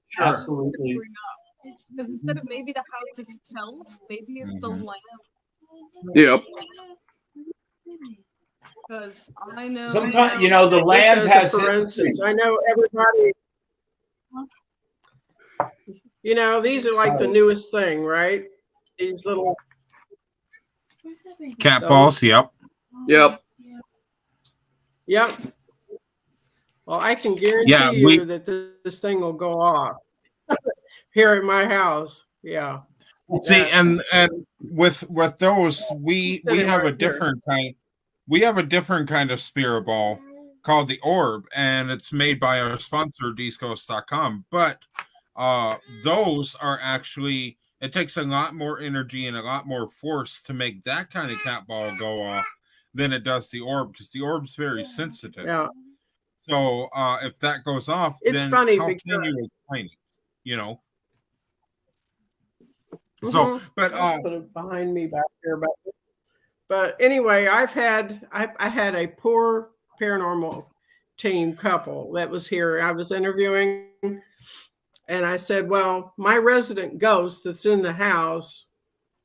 Sure. Absolutely. Instead of maybe the house itself, maybe it's the land. Yep. Because I know sometimes, the land has. For instance, I know everybody. These are like the newest thing, right? These little cat balls. Yep. Yep. Well, I can guarantee you that this thing will go off here at my house. Yeah. See, and with those, we have a different kind. We have a different kind of spirit ball called the orb, and it's made by our sponsor, DeezGhost.com. But those are actually It takes a lot more energy and a lot more force to make that kind of cat ball go off than it does the orb, because the orb's very sensitive. Yeah. So if that goes off, It's then funny how because can you explain it? You know. Mhm. So, but I'll put it behind me back here, but anyway, I had a poor paranormal team couple that was here. I was interviewing, and I said, "Well, my resident ghost that's in the house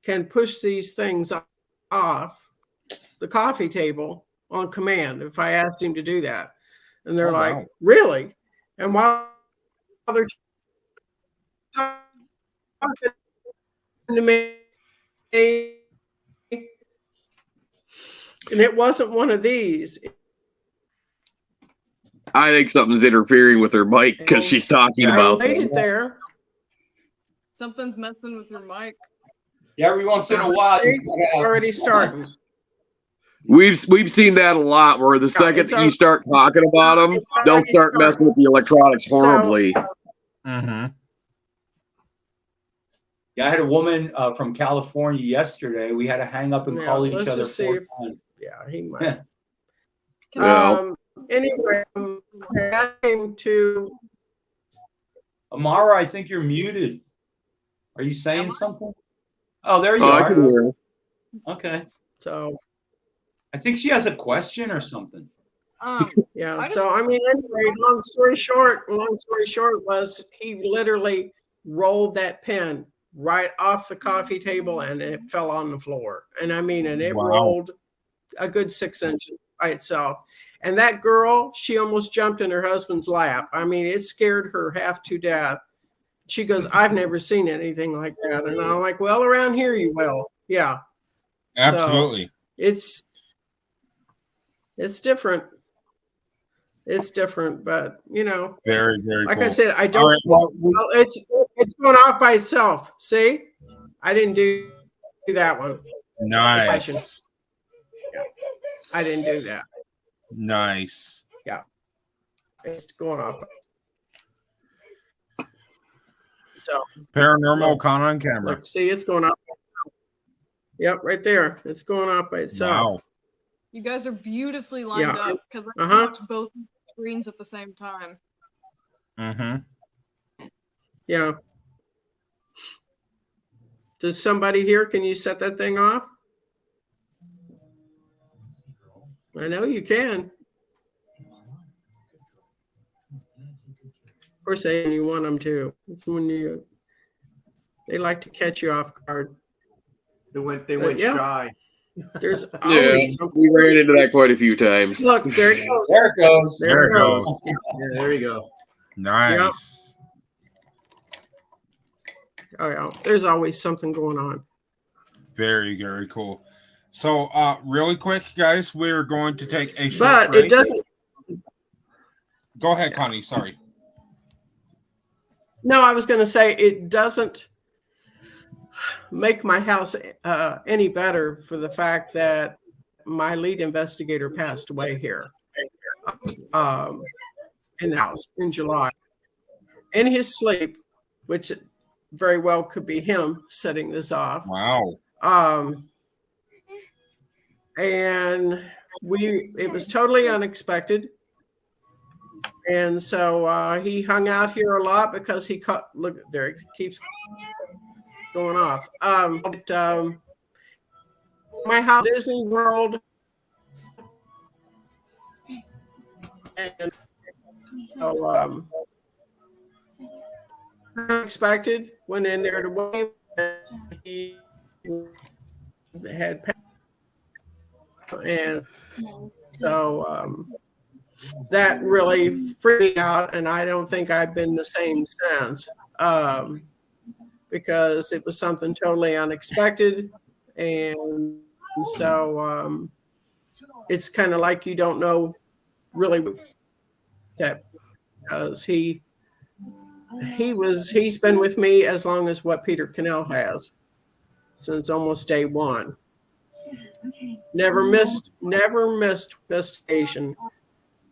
can push these things off the coffee table on command if I asked him to do that." And they're like, wow. "Really?" And while they're talking to me, and it wasn't one of these. I think something's interfering with her mic because she's talking I about laid that. it there. Something's messing with your mic. Yeah, every once in a while you cut out. Already starting. We've seen that a lot, where the second it's that you start talking about them, it's they'll already start messing started. with the electronics horribly. Mm-hmm. Yeah, I had a woman from California yesterday. We had to hang up and Yeah, call each let's other just see 4 if- times. Yeah, he might. Yeah. Yeah. Anyway, I came to. Amara, I think you're muted. Are you saying something? Oh, there you Oh, I are. can hear her. Okay. So I think she has a question or something. yeah, I so I mean, anyway, long story short was he literally rolled that pen right off the coffee table and it fell on the floor. And I mean, and it Wow. rolled a good 6 inches by itself. And that girl, she almost jumped in her husband's lap. I mean, it scared her half to death. She goes, "I've never seen anything like that." And I'm like, "Well, around here you will." Yeah. Absolutely. It's different. It's different, but you know, Very, very like cool. I said, I don't. All right, well, Well, it's going off by itself. See, I didn't do that one. nice. I didn't do that. Nice. It's going off. So Paranormal con on camera. look, see, it's going off. Yep, right there. It's going off by itself. Wow. You guys are beautifully lined Yeah. up because I Uh-huh. watched both screens at the same time. Mm-hmm. Yeah. Does somebody here? Can you set that thing off? I know you can. Of course, you want them to. It's when they like to catch you off guard. They went yeah. shy. There's Yeah, always something. we ran into that quite a few times. Look, there it goes. There it goes. There it goes. Yeah, there you go. Nice. Oh yeah, there's always something going on. Very, very cool. So, really quick, guys, we're going to take a short But break. it doesn't. Go ahead, Connie. Sorry. No, I was going to say it doesn't make my house any better for the fact that my lead investigator passed away here in the house in July in his sleep, which very well could be him setting this off. Wow. And it was totally unexpected. And so he hung out here a lot because he caught, look there, it keeps going off. My house, Disney World. And so unexpected, went in there to wait. He had, and so that really freaked me out, and I don't think I've been the same since, because it was something totally unexpected, and so it's kind of like you don't know really that, because he's been with me as long as what Peter Cannell has, since almost day one. Never missed investigation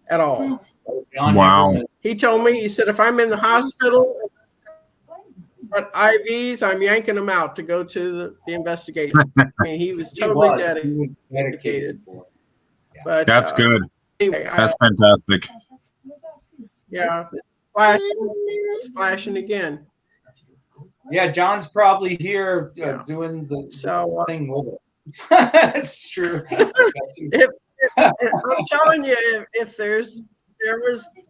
at all. John Wow. never missed. He told me, he said, if I'm in the hospital, But IVs, I'm yanking him out to go to the investigation. I mean, he was totally He was dedicated for it. But That's good. Anyway, That's fantastic. yeah, flashing again. Yeah, John's probably here doing the thing with it. That's true. I'm telling you, if there was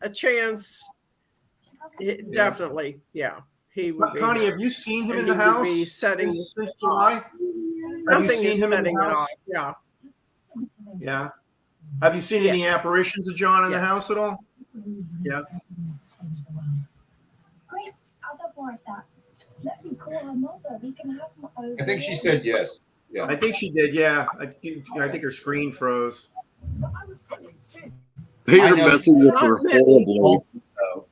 a chance, definitely, he would be. Connie, have you seen him in the he house would be setting since July? Nothing is setting it off. Yeah. Have you seen any apparitions of John in the house at all? Yeah. Great. I'll tell Boris that. Let me call her mother. We can have them over. I think she said yes. Yeah. I think she did. Yeah. I think her screen froze. They are messing with her horribly.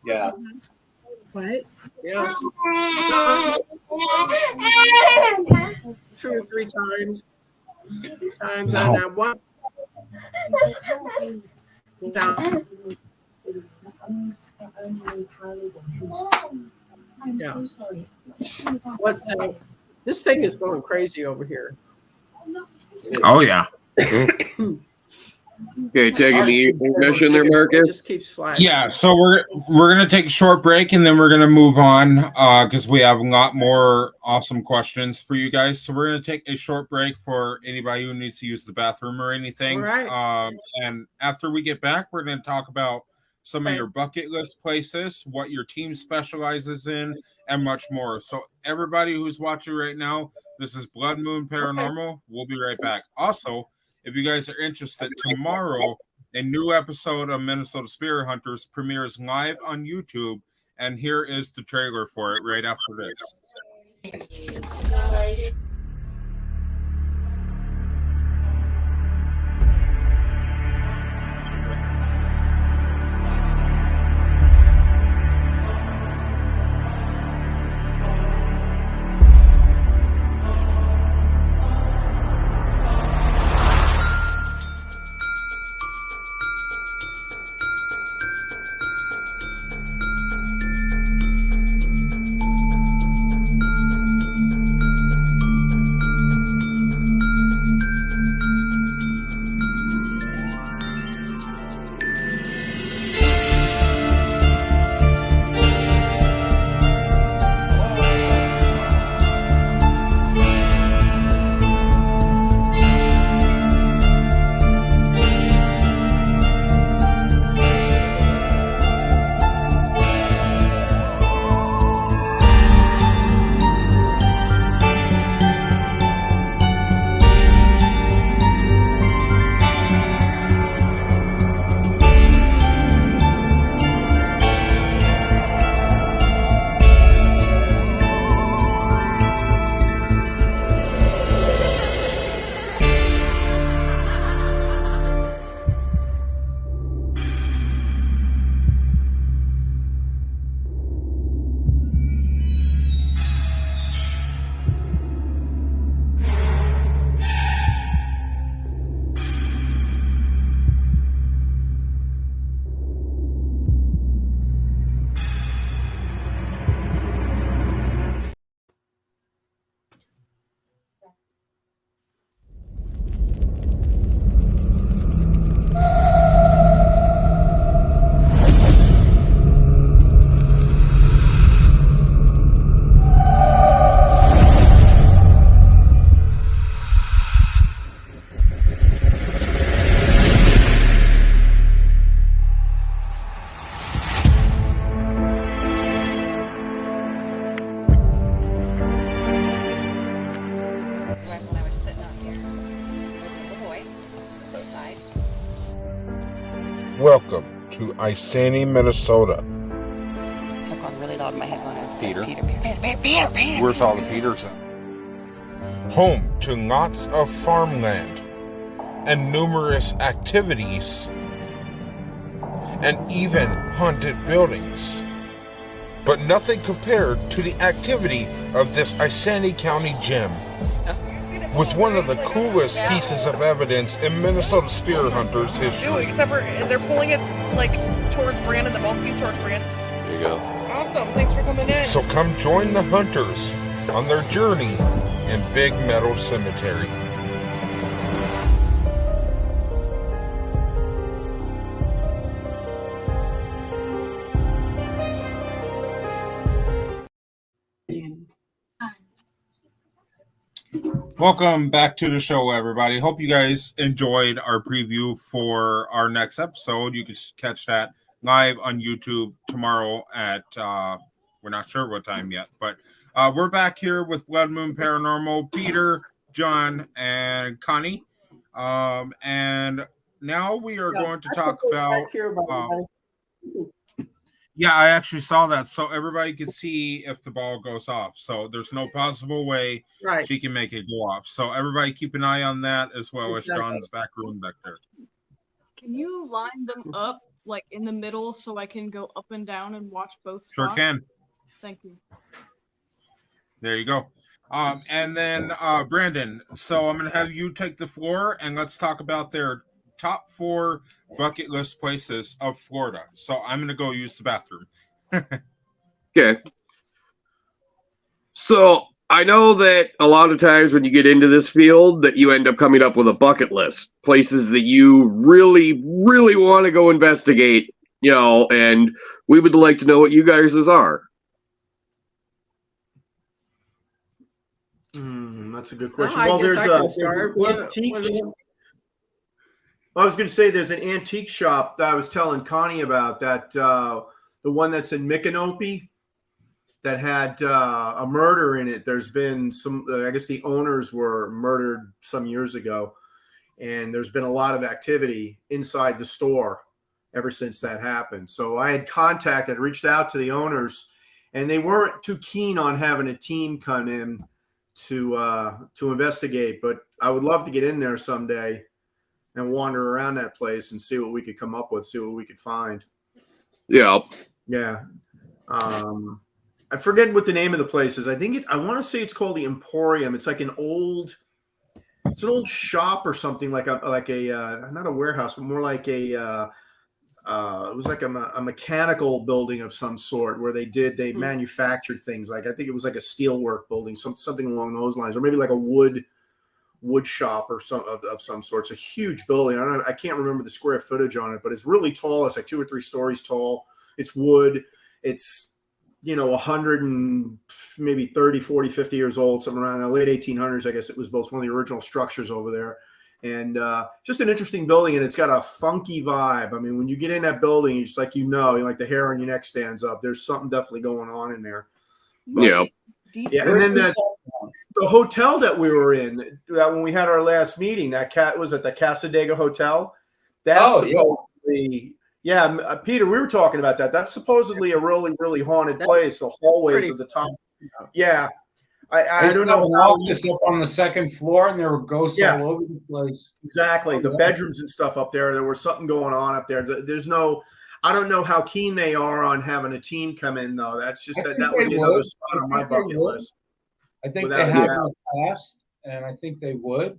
Yeah. What? Yeah. 2 or 3 times. And I one. I'm so sorry. What's this thing is going crazy over here. Oh yeah. Okay, taking the mission there, Marcus. It just keeps flashing. Yeah, so we're gonna take a short break and then we're gonna move on because we have a lot more awesome questions for you guys. So we're gonna take a short break for anybody who needs to use the bathroom or anything. All right. And after we get back, we're gonna talk about some of your bucket list places, what your team specializes in, and much more. So everybody who's watching right now, this is Blood Moon Paranormal. We'll be right back. Also, if you guys are interested, tomorrow a new episode of Minnesota Spirit Hunters premieres live on YouTube, and here is the trailer for it right after this. Welcome to Isani, Minnesota. I've gone really loud in my head when I Peter. Peter. Where's all the Peters? Home to lots of farmland and numerous activities and even haunted buildings. But nothing compared to the activity of this Isani County gym. Was one of the coolest pieces of evidence in Minnesota Spirit Hunters history. Except for they're pulling it like towards Brandon, the mouthpiece towards Brandon. There you go. awesome. Thanks for coming in. So come join the hunters on their journey in Big Meadow Cemetery. Welcome back to the show, everybody. Hope you guys enjoyed our preview for our next episode. You can catch that live on YouTube tomorrow at we're not sure what time yet, but we're back here with Blood Moon Paranormal, Peter, John, and Connie. And now we are going to talk about yeah, I actually saw that, so everybody can see if the ball goes off. So there's no possible way she can make it go off. So everybody keep an eye on that, as well as John's back room back there. Can you line them up like in the middle so I can go up and down and watch both spots? Sure can. Thank you. There you go. And then Brandon, so I'm going to have you take the floor, and let's talk about their top 4 bucket list places of Florida. So I'm going to go use the bathroom. Okay. So I know that a lot of times when you get into this field that you end up coming up with a bucket list, places that you really, really want to go investigate, you know, and we would like to know what you guys' are. That's a good question. Well, there's I was going to say there's an antique shop that I was telling Connie about, that the one that's in Micanopy that had a murder in it. There's been some, I guess the owners were murdered some years ago, and there's been a lot of activity inside the store ever since that happened. So I had reached out to the owners, and they weren't too keen on having a team come in to investigate, but I would love to get in there someday and wander around that place and see what we could come up with, see what we could find. Yeah. Yeah. I forget what the name of the place is. I want to say it's called the Emporium. It's like an old shop or something, like a not a warehouse, but more like it was like a mechanical building of some sort where they manufactured things. Like, I think it was like a steelwork building, something along those lines, or maybe like a wood shop or of some sort. It's a huge building. I can't remember the square footage on it, but it's really tall. It's like 2 or 3 stories tall. It's wood. It's, 100 and maybe 30, 40, 50 years old, something around the late 1800s. I guess it was both one of the original structures over there. And just an interesting building, and it's got a funky vibe. I mean, when you get in that building, it's like, like the hair on your neck stands up. There's something definitely going on in there. Yeah. Yeah, and then the hotel that we were in, when we had our last meeting, that was at the Casadega Hotel. That's supposedly, Peter, we were talking about that. That's supposedly a really, really haunted place. The hallways at the top. Yeah. I don't know how office up on the second floor, and there were ghosts all over the place. Exactly. The bedrooms and stuff up there. There was something going on up there. I don't know how keen they are on having a team come in, though. That's just that would be another spot on my bucket list. I think they have in the past, and I think they would.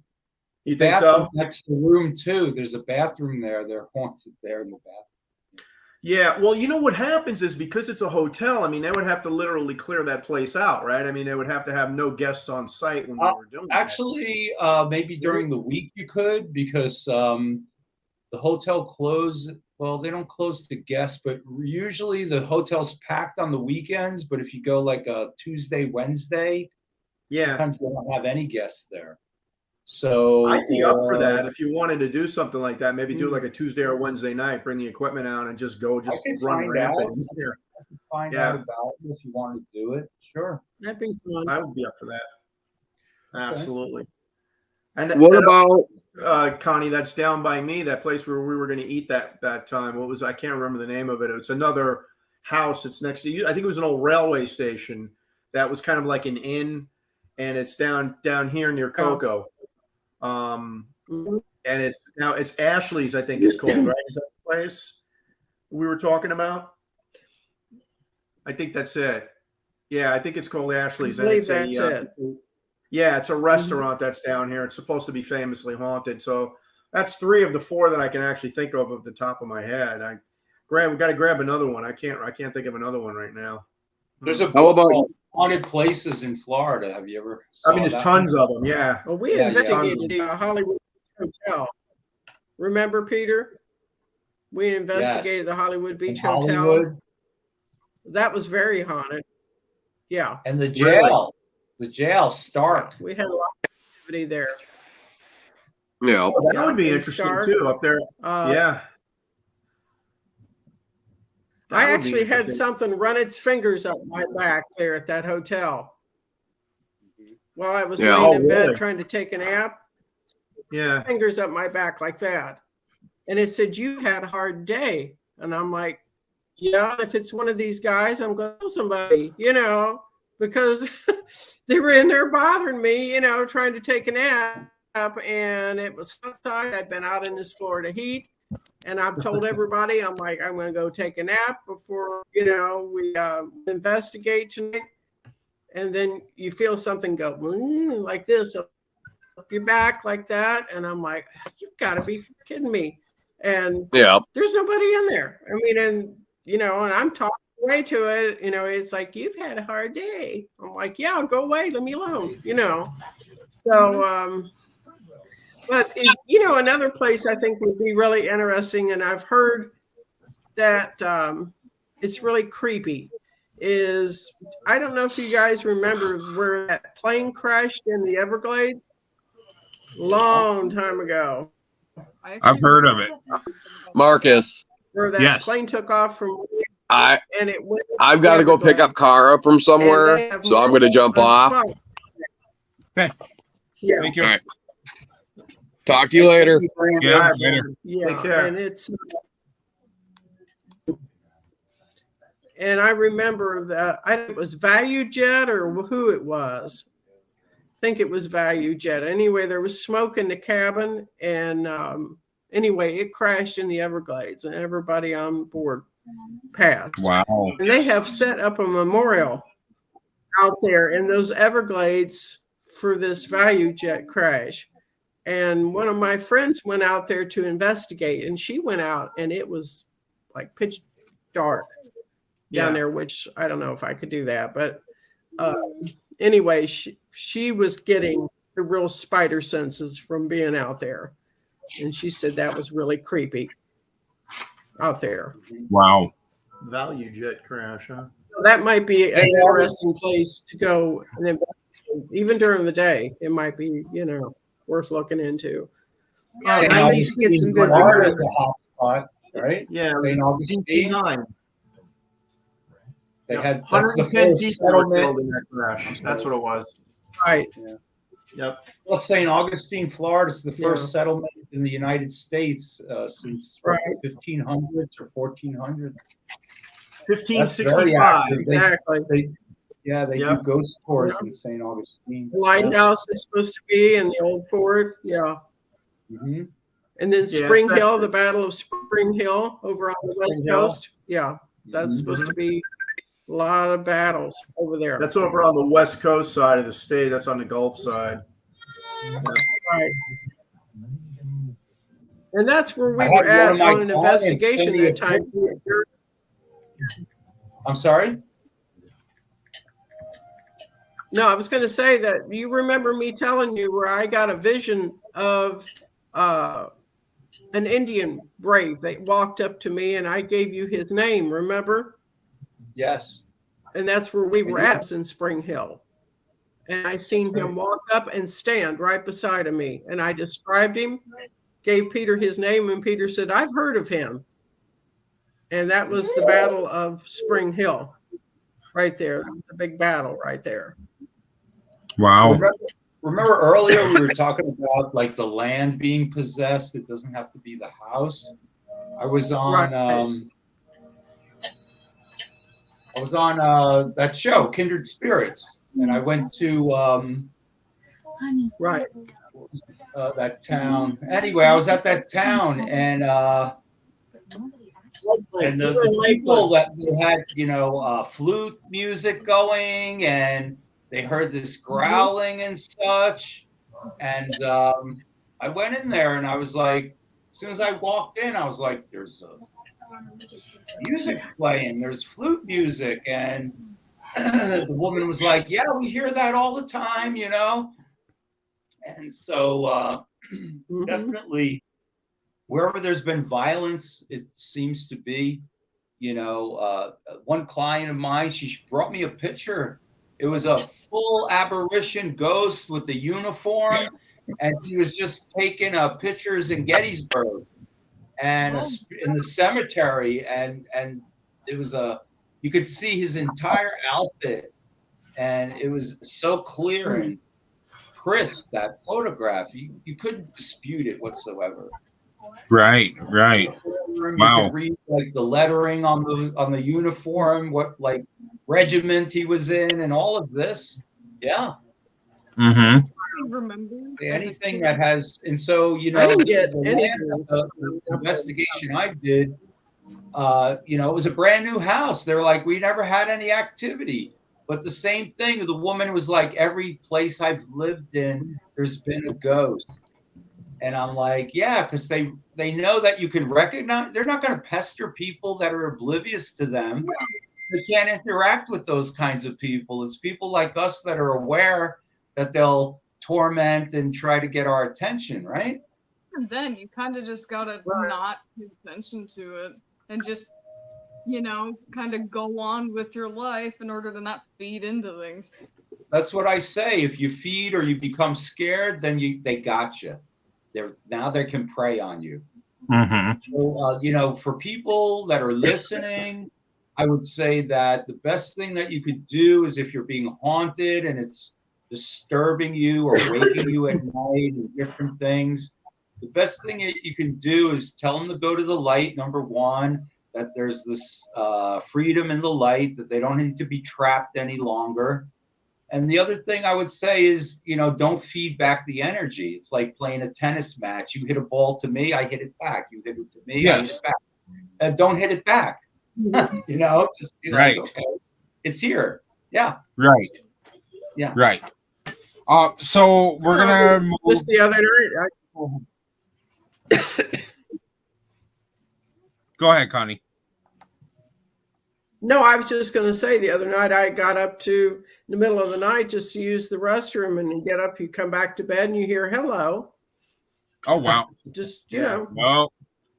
You think so? Next to room 2, there's a bathroom there. They're haunted there in the bathroom. Yeah, well, what happens is, because it's a hotel, I mean, they would have to literally clear that place out, right? I mean, they would have to have no guests on site when we were doing actually, maybe during the week you could, because the hotel closed. Well, they don't close to guests, but usually the hotel's packed on the weekends. But if you go like a Tuesday, Wednesday, sometimes they don't have any guests there. So I'd be up for that if you wanted to do something like that. Maybe do it like a Tuesday or Wednesday night. Bring the equipment out and just run rampant in here. Find out about it if you want to do it. Sure, that'd be fun. I would be up for that. Absolutely. And what about Connie? That's down by me. That place where we were going to eat that time. What was, I can't remember the name of it. It's another house. It's next to you. I think it was an old railway station that was kind of like an inn, and it's down here near Cocoa. And it's Ashley's, I think it's called, right? Is that the place we were talking about? I think that's it. Yeah, I think it's called Ashley's. I believe that's it. Yeah, it's a restaurant that's down here. It's supposed to be famously haunted. So that's 3 of the 4 that I can actually think of the top of my head. We got to grab another one. I can't think of another one right now. There's a How about book called Haunted Places in Florida. Have you ever? I mean, there's that tons one? of them. Yeah. Well, we Yeah, investigated the Hollywood Hotel. Remember, Peter? We investigated the Hollywood Beach In Hotel. Hollywood. That was very haunted. Yeah. And the jail. The jail, Stark. We had a lot of activity there. Yeah. Oh, that Yeah, would be and interesting Stark. too up there. Yeah. That I would be actually had interesting. something run its fingers up my back there at that hotel while I was Yeah. laying Oh, in bed really? trying to take a nap. Yeah. Fingers up my back like that. And it said, "You had a hard day." And I'm like, yeah, if it's one of these guys, I'm going to kill somebody, because they were in there bothering me, trying to take a nap. And it was outside. I'd been out in this Florida heat. And I've told everybody, I'm like, I'm going to go take a nap before, we investigate tonight. And then you feel something go like this up your back like that. And I'm like, you've got to be kidding me. And Yeah. there's nobody in there. I mean, and I'm talking away to it. It's like, you've had a hard day. I'm like, yeah, go away. Let me alone, So, but, another place I think would be really interesting, and I've heard that it's really creepy, is I don't know if you guys remember where that plane crashed in the Everglades long time ago. I've heard of it. Marcus, Where that Yes. plane took off from I and it went. I've got to go pick up Kara from somewhere, so I'm going to jump off. Okay. Yeah. Thank you. All right. Talk to you later. Yeah, later. Yeah, Take care. and I remember that it was Value Jet or who it was. I think it was Value Jet. Anyway, there was smoke in the cabin, and anyway, it crashed in the Everglades, and everybody on board passed. Wow. And they have set up a memorial out there in those Everglades for this Value Jet crash. And one of my friends went out there to investigate, and she went out, and it was like pitch dark down there, which I don't know if I could do that. But anyway, she was getting the real spider senses from being out there. And she said that was really creepy out there. Wow. Value jet crash, huh? So that might be an interesting place to go and investigate. Even during the day, it might be, worth looking into. Yeah, Oh, I need to get some good Florida's reports. a hot spot, right? Yeah. St. Augustine. 1909. They had that's the 110 first people were settlement. killed in that crash. That's what it was. Right. Yep. Well, St. Augustine, Florida is the first settlement in the United States since Right. the 1500s or 1400s. 1565. Exactly. They do ghost tours in St. Augustine. The lighthouse is supposed to be in the old fort. Yeah. Mm-hmm. And then Yeah, Spring that's- Hill, the Battle of Spring Hill over on the West Hill. Coast. Yeah. That's supposed to be a lot of battles over there. That's over on the west coast side of the state. That's on the Gulf side. right. And that's where we I were had at one of my on an clients investigation send me a that time. I'm sorry? No, I was going to say that you remember me telling you where I got a vision of an Indian brave that walked up to me, and I gave you his name, remember? Yes. And that's where we were at in Spring Hill. And I seen him walk up and stand right beside of me. And I described him, gave Peter his name, and Peter said, I've heard of him. And that was the Battle of Spring Hill right there, the big battle right there. Wow. Remember earlier we were talking about like the land being possessed. It doesn't have to be the house. I was on that show, Kindred Spirits, and I went to that town. Anyway, I was at that town, and the people that they had, flute music going, and they heard this growling and such. And I went in there, and I was like, as soon as I walked in, I was like, there's music playing, there's flute music, and the woman was like, yeah, we hear that all the time, you know? And so definitely wherever there's been violence, it seems to be, you know, one client of mine, she brought me a picture. It was a full apparition ghost with the uniform, and he was just taking pictures in Gettysburg and in the cemetery, and it was you could see his entire outfit, and it was so clear and crisp, that photograph. You couldn't dispute it whatsoever. Right. You Wow. could read like the lettering on the uniform, what like regiment he was in, and all of this. Yeah. I remember Anything that has, and so you know, I didn't get the investigation I did, you know, it was a brand new house. They were like, we never had any activity. But the same thing, the woman was like, every place I've lived in, there's been a ghost. And I'm like, yeah, because they know that you can recognize. They're not going to pester people that are oblivious to them. They can't interact with those kinds of people. It's people like us that are aware that they'll torment and try to get our attention, right? And then you kind of just gotta not pay attention to it and just, you know, kind of go on with your life in order to not feed into things. That's what I say. If you feed or you become scared, then they got you. Now they can prey on you. So, you know, for people that are listening, I would say that the best thing that you could do is if you're being haunted and it's disturbing you or waking you at night and different things, the best thing that you can do is tell them to go to the light, number one, that there's this freedom in the light, that they don't need to be trapped any longer. And the other thing I would say is, you know, don't feed back the energy. It's like playing a tennis match. You hit a ball to me, I hit it back. You hit it to me, I hit it back. And don't hit it back. You know, just be like, okay, it's here. Yeah. Right. Yeah. Right. So we're gonna move. Just the other night. Go ahead, Connie. No, I was just going to say the other night I got up to in the middle of the night just to use the restroom, and you get up, you come back to bed, and you hear hello. Oh wow! Just you know.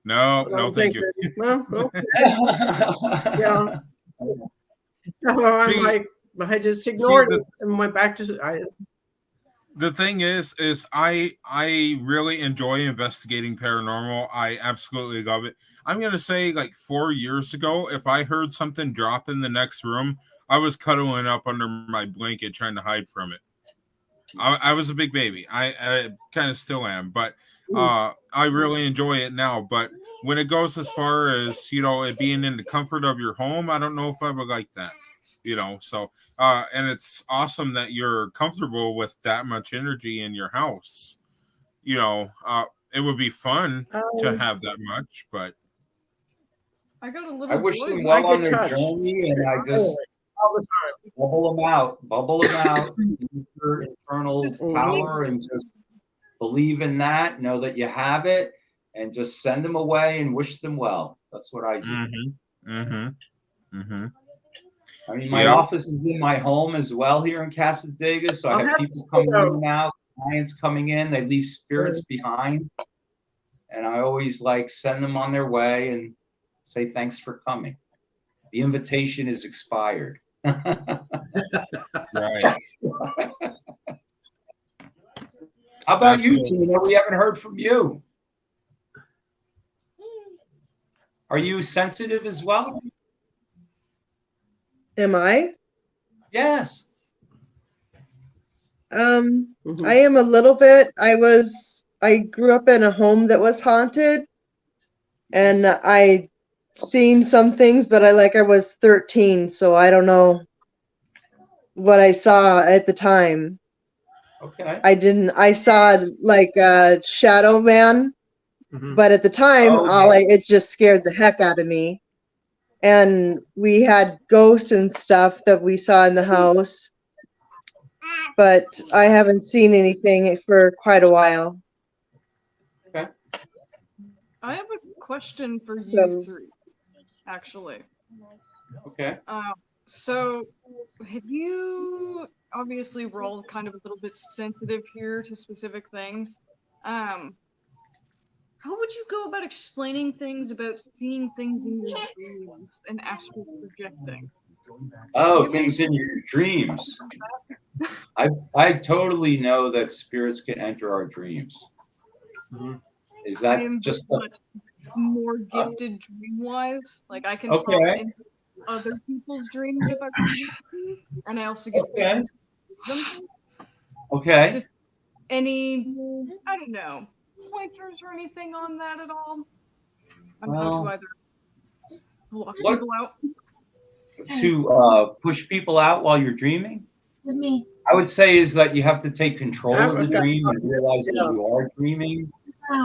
No, thank you. Well, okay. Yeah. So I'm like, I just ignored it and went back to. The thing is I really enjoy investigating paranormal. I absolutely love it. I'm going to say like 4 years ago, if I heard something drop in the next room, I was cuddling up under my blanket trying to hide from it. I was a big baby. I kind of still am, but I really enjoy it now. But when it goes as far as, you know, it being in the comfort of your home, I don't know if I would like that, you know. So and it's awesome that you're comfortable with that much energy in your house. You know, it would be fun to have that much, but I wish them well on their journey, and I just bubble them out your internal power, and just believe in that, know that you have it, and just send them away and wish them well. That's what I do. I mean, my office is in my home as well here in Casadega, so I have people coming in and out, clients coming in, they leave spirits behind, and I always like send them on their way and say thanks for coming. The invitation is expired. Right. How about you, Tina? We haven't heard from you. Are you sensitive as well? Am I? Yes. I am a little bit. I grew up in a home that was haunted, and I seen some things, but I was 13, so I don't know what I saw at the time. Okay. I saw like a shadow man, but at the time, it just scared the heck out of me. And we had ghosts and stuff that we saw in the house, but I haven't seen anything for quite a while. Okay. I have a question for you three, actually. Okay. So, have you obviously we're all kind of a little bit sensitive here to specific things. How would you go about explaining things about seeing things in your dreams and astral projecting? Oh, things in your dreams. I totally know that spirits can enter our dreams. Is that just much more gifted dream-wise? Like I can pop into other people's dreams if I want to, and I also get them. Okay. Just any, I don't know, pointers or anything on that at all? On how to either block people out. To push people out while you're dreaming? I would say is that you have to take control of the dream and realize that you are dreaming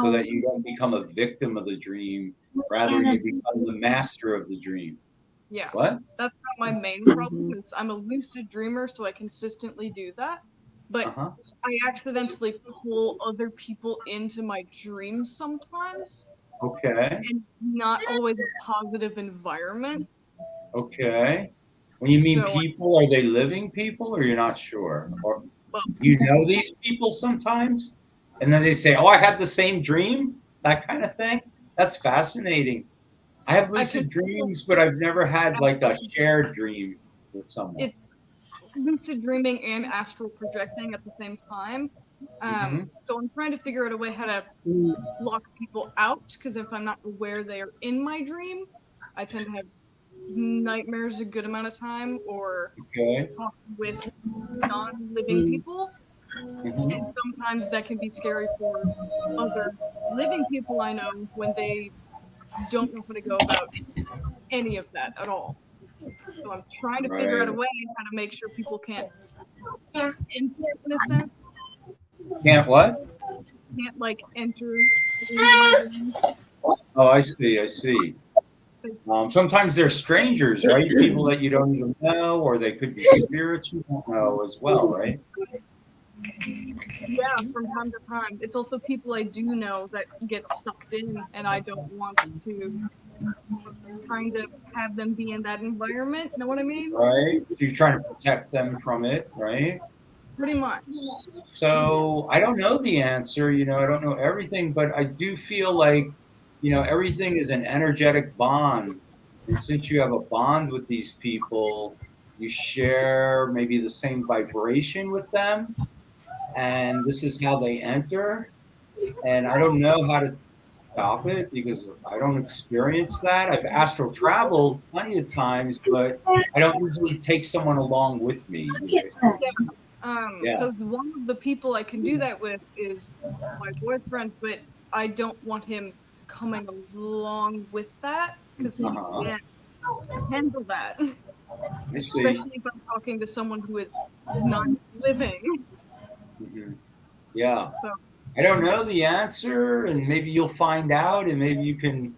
so that you don't become a victim of the dream. Rather, you become the master of the dream. Yeah. What? That's not my main problem. Is I'm a lucid dreamer, so I consistently do that. But I accidentally pull other people into my dreams sometimes. Okay. And not always a positive environment. Okay. When you mean people, are they living people or you're not sure? Or you know these people sometimes? And then they say, oh, I had the same dream? That kind of thing? That's fascinating. I have lucid dreams, but I've never had like a shared dream with someone. It's lucid dreaming and astral projecting at the same time. So I'm trying to figure out a way how to block people out, because if I'm not aware they are in my dream, I tend to have nightmares a good amount of time, or talk with non-living people. And sometimes that can be scary for other living people I know when they don't know how to go about any of that at all. So I'm trying to figure out a way how to make sure people can't enter in a sense. Can't what? Can't like enter. Oh, I see. I see. Sometimes they're strangers, right? People that you don't even know, or they could be spirits you don't know as well, right? Yeah, from time to time. It's also people I do know that get sucked in, and I don't want to. Trying to have them be in that environment. Know what I mean? Right. So you're trying to protect them from it, right? Pretty much. So I don't know the answer. You know, I don't know everything, but I do feel like, you know, everything is an energetic bond. And since you have a bond with these people, you share maybe the same vibration with them. And this is how they enter. And I don't know how to stop it because I don't experience that. I've astral traveled plenty of times, but I don't usually take someone along with me. Because one of the people I can do that with is my boyfriend, but I don't want him coming along with that because he can't handle that. I see. Especially if I'm talking to someone who is not living. Yeah. So, I don't know the answer, and maybe you'll find out, and maybe you can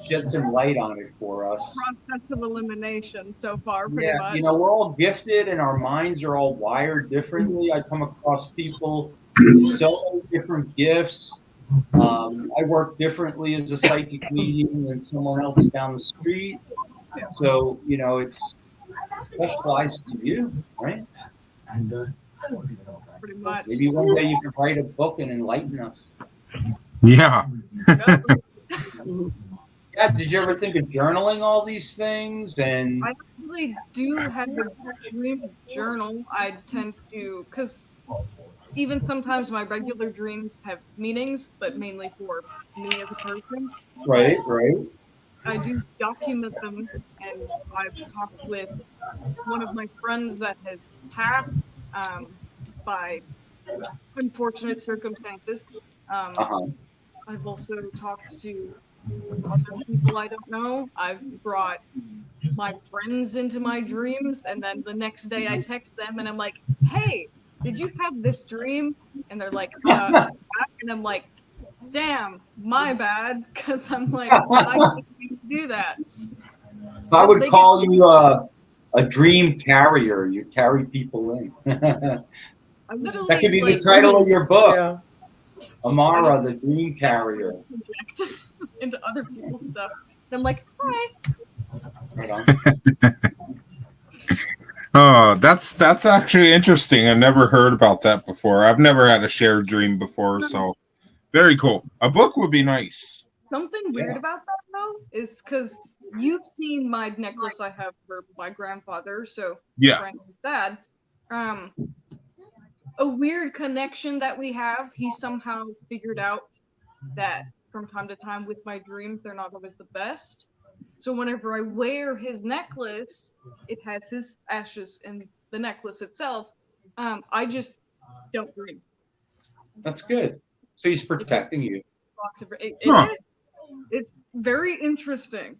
shed some light on it for us. Process of elimination so far, pretty much. You know, we're all gifted, and our minds are all wired differently. I come across people with so many different gifts. I work differently as a psychic medium than someone else down the street. So, you know, it's specialized to you, right? Pretty much. Maybe one day you can write a book and enlighten us. Yeah. Yeah. Did you ever think of journaling all these things? And I actually do have a dream journal. I tend to, because even sometimes my regular dreams have meanings, but mainly for me as a person. Right. I do document them, and I've talked with one of my friends that has passed by unfortunate circumstances. I've also talked to other people I don't know. I've brought my friends into my dreams, and then the next day I text them and I'm like, hey, did you have this dream? And they're like, and I'm like, damn, my bad, because I'm like, I didn't do that. I would call you a dream carrier. You carry people in. That could be the title of your book. Yeah. Amara, the dream carrier. Into other people's stuff. And I'm like, hi. Right on. Oh, that's actually interesting. I never heard about that before. I've never had a shared dream before, so very cool. A book would be nice. Something weird about that though is because you've seen my necklace I have for my grandfather, so Yeah. Franklin's dad. A weird connection that we have. He somehow figured out that from time to time with my dreams, they're not always the best. So whenever I wear his necklace, it has his ashes in the necklace itself. I just don't dream. That's good. So he's protecting you. It's very interesting.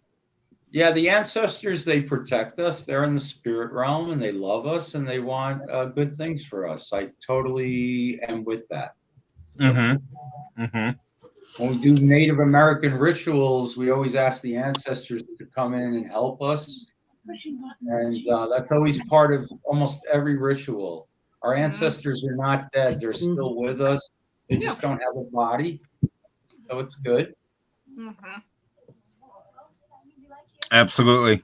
Yeah, the ancestors, they protect us. They're in the spirit realm and they love us and they want good things for us. I totally am with that. Mm-hmm. Mm-hmm. When we do Native American rituals, we always ask the ancestors to come in and help us. And that's always part of almost every ritual. Our ancestors are not dead. They're still with us. They just don't have a body. So it's good. Mm-hmm. Absolutely.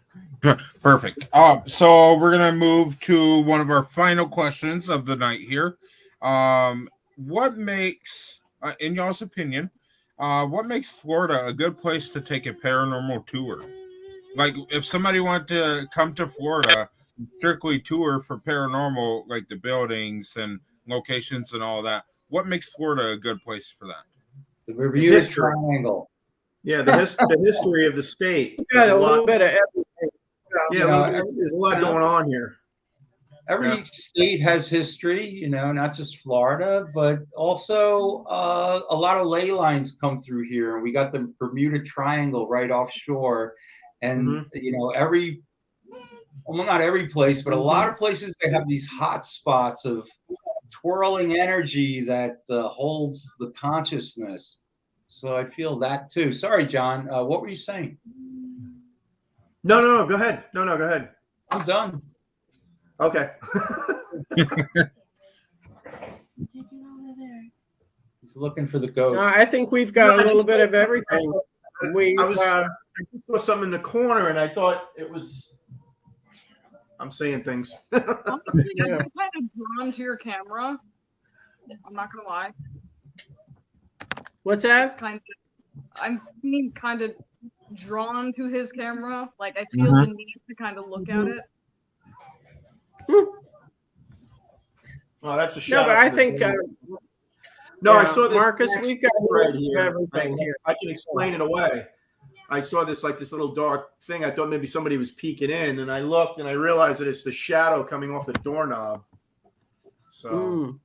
Perfect. So we're going to move to one of our final questions of the night here. What makes, in y'all's opinion, what makes Florida a good place to take a paranormal tour? Like, if somebody wanted to come to Florida, strictly tour for paranormal, like the buildings and locations and all that, what makes Florida a good place for that? The Bermuda Triangle. Yeah, the history of the state. Got a little bit of everything. Yeah, there's a lot going on here. Every state has history, not just Florida, but also a lot of ley lines come through here. And we got the Bermuda Triangle right offshore. And, well, not every place, but a lot of places, they have these hot spots of twirling energy that holds the consciousness. So I feel that too. Sorry, John. What were you saying? No, go ahead. No, go ahead. I'm done. Okay. He's looking for the ghost. I think we've got a little bit of everything. I saw something in the corner and I thought it was. I'm saying things. Honestly, I'm kind of drawn to your camera. I'm not gonna lie. What's that? I'm being kind of drawn to his camera. Like, I feel the need to kind of look at it. Oh, that's a shot. No, but I think. I saw this. Marcus, we've got right here. everything here. I can explain it away. I saw this little dark thing. I thought maybe somebody was peeking in, and I looked and I realized that it's the shadow coming off the doorknob. So,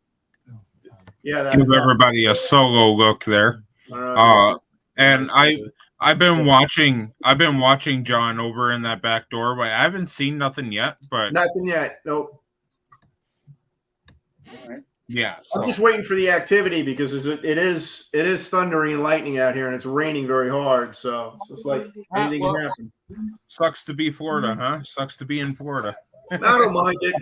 yeah, give everybody a solo look there. And I've been watching John over in that back doorway. I haven't seen nothing yet, but nothing yet. Nope. All right. Yeah, I'm just waiting for the activity because it is thundering and lightning out here, and it's raining very hard. So it's just like anything can happen. Sucks to be Florida, huh? Sucks to be in Florida. I don't mind it.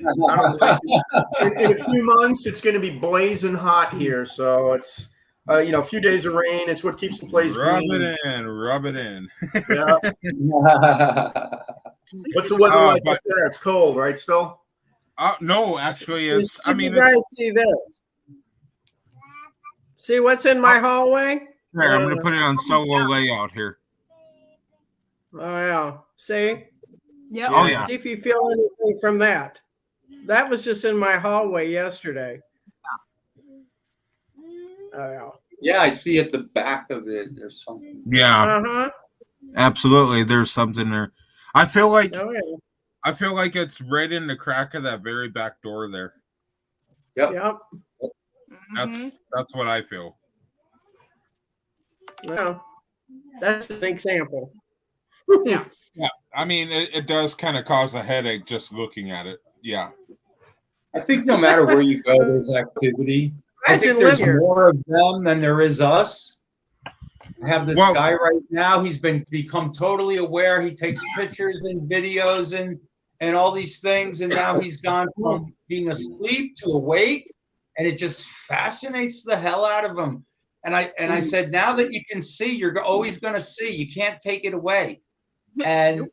In a few months, it's going to be blazing hot here. So it's a few days of rain. It's what keeps the place rub green. Rub it in. Yeah. What's the weather like up there? It's cold, right? Still. No, actually, it's. You guys see this? See what's in my hallway? Here, I'm going to put it on solo layout here. Oh yeah. See? Yeah. Oh yeah. See if you feel anything from that. That was just in my hallway yesterday. Oh yeah. Yeah, I see at the back of it. There's something. Yeah. Absolutely, there's something there. I feel like. Oh, yeah. I feel like it's right in the crack of that very back door there. Yep. That's what I feel. Well, that's an example. Yeah. Yeah. I mean, it does kind of cause a headache just looking at it. Yeah. I think no matter where you go, there's activity. I think there's more of them than there is us. I have this guy right now. He's become totally aware. He takes pictures and videos and all these things, and now he's gone from being asleep to awake, and it just fascinates the hell out of him. And I said, now that you can see, you're always going to see. You can't take it away. And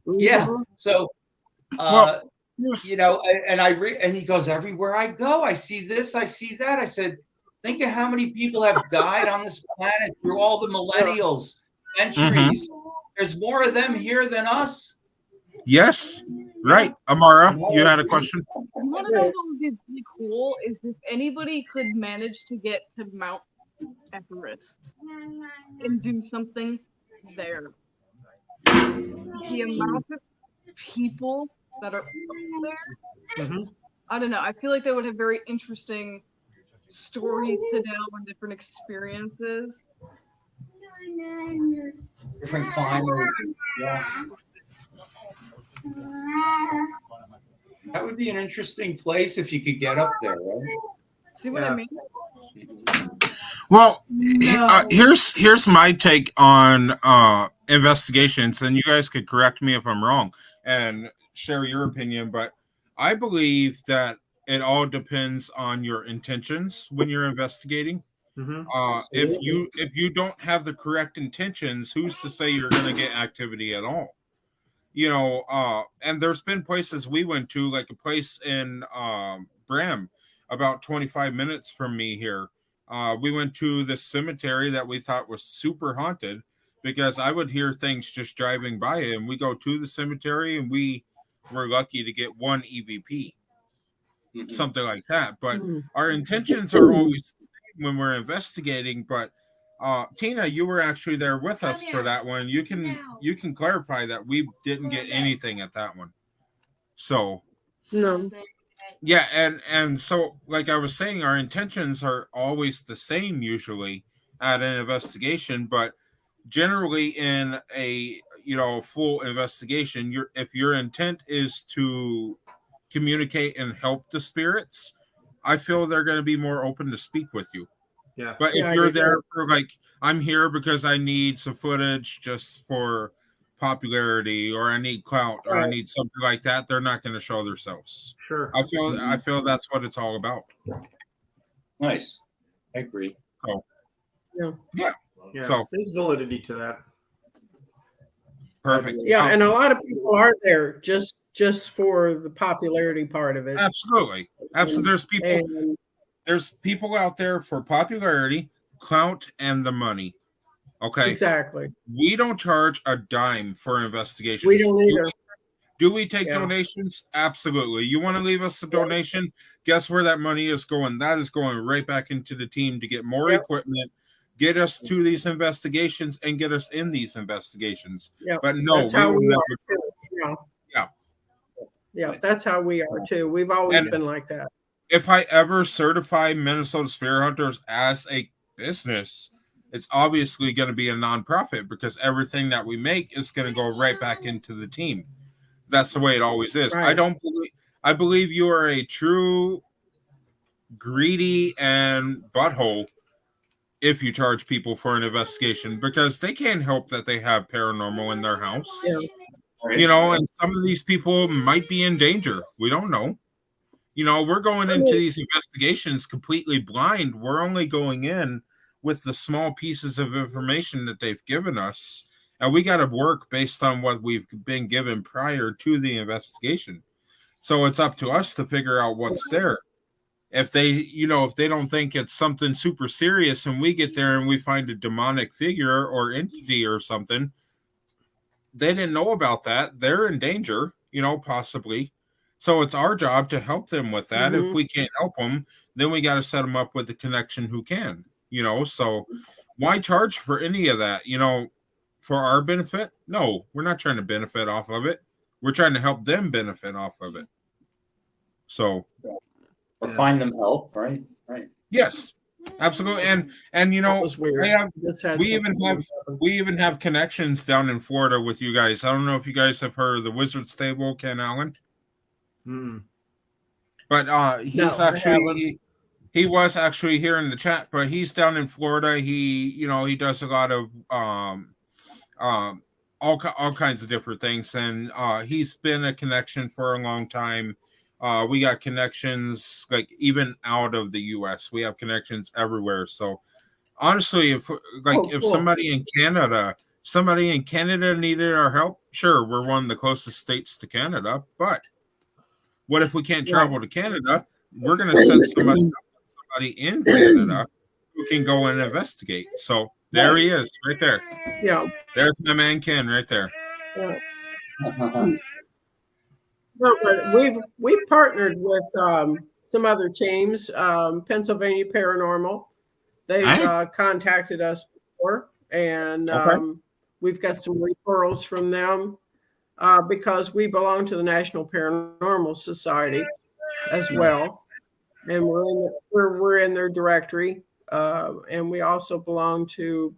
yeah, so You know, and he goes, everywhere I go, I see this, I see that. I said, think of how many people have died on this planet through all the millennials, centuries. There's more of them here than us. Yes. Right. Amara, you had a question? One of them that would be really cool is if anybody could manage to get to Mount Everest and do something there. The amount of people that are up there, I don't know. I feel like they would have very interesting stories to tell and different experiences. Different climates. Yeah. That would be an interesting place if you could get up there, right? See what I mean? Well, here's my take on investigations, and you guys could correct me if I'm wrong and share your opinion, but I believe that it all depends on your intentions when you're investigating. If you don't have the correct intentions, who's to say you're going to get activity at all? You know, and there's been places we went to, like a place in Bram, about 25 minutes from me here. We went to this cemetery that we thought was super haunted because I would hear things just driving by it. And we go to the cemetery and we were lucky to get one EVP, something like that. But our intentions are always the same when we're investigating. But Tina, you were actually there with us for that one. You can clarify that we didn't get anything at that one. So no. Yeah, and so like I was saying, our intentions are always the same usually at an investigation, but generally in a full investigation, if your intent is to communicate and help the spirits, I feel they're going to be more open to speak with you. Yeah. But if you're there for like, I'm here because I need some footage just for popularity, or I need clout, or I need something like that, they're not going to show themselves. Sure. I feel that's what it's all about. Nice. I agree. So, yeah. So there's validity to that. Perfect. Yeah, and a lot of people are there just for the popularity part of it. Absolutely. There's people out there for popularity, clout, and the money. Okay. Exactly. We don't charge a dime for investigations. We don't either. Do we take donations? Absolutely. You want to leave us a donation? Guess where that money is going? That is going right back into the team to get more equipment, get us to these investigations, and get us in these investigations. But no, that's how we are too. Yeah, that's how we are too. We've always been like that. If I ever certify Minnesota Spirit Hunters as a business, it's obviously going to be a nonprofit because everything that we make is going to go right back into the team. That's the way it always is. Right. I believe you are a true greedy and butthole if you charge people for an investigation because they can't help that they have paranormal in their house. Yeah. You know, and some of these people might be in danger. We don't know. You know, we're going into these investigations completely blind. We're only going in with the small pieces of information that they've given us. And we got to work based on what we've been given prior to the investigation. So it's up to us to figure out what's there. If they don't think it's something super serious and we get there and we find a demonic figure or entity or something, they didn't know about that. They're in danger, possibly. So it's our job to help them with that. If we can't help them, then we got to set them up with a connection who can, so why charge for any of that, for our benefit? No, we're not trying to benefit off of it. We're trying to help them benefit off of it. So or find them help, right? Yes, absolutely. And we even have connections down in Florida with you guys. I don't know if you guys have heard of the Wizard Stable, Ken Allen. But he was actually here in the chat, but he's down in Florida. He does a lot of all kinds of different things, and he's been a connection for a long time. We got connections like even out of the US. We have connections everywhere. So honestly, if somebody in Canada needed our help, sure, we're one of the closest states to Canada, but what if we can't travel to Canada? We're going to send somebody in Canada who can go and investigate. So there he is, right there. Yeah. There's my man Ken right there. Yeah. No, but we've partnered with some other teams. Pennsylvania Paranormal, they've contacted us before, and we've got some referrals from them because we belong to the National Paranormal Society as well, and we're in their directory, and we also belong to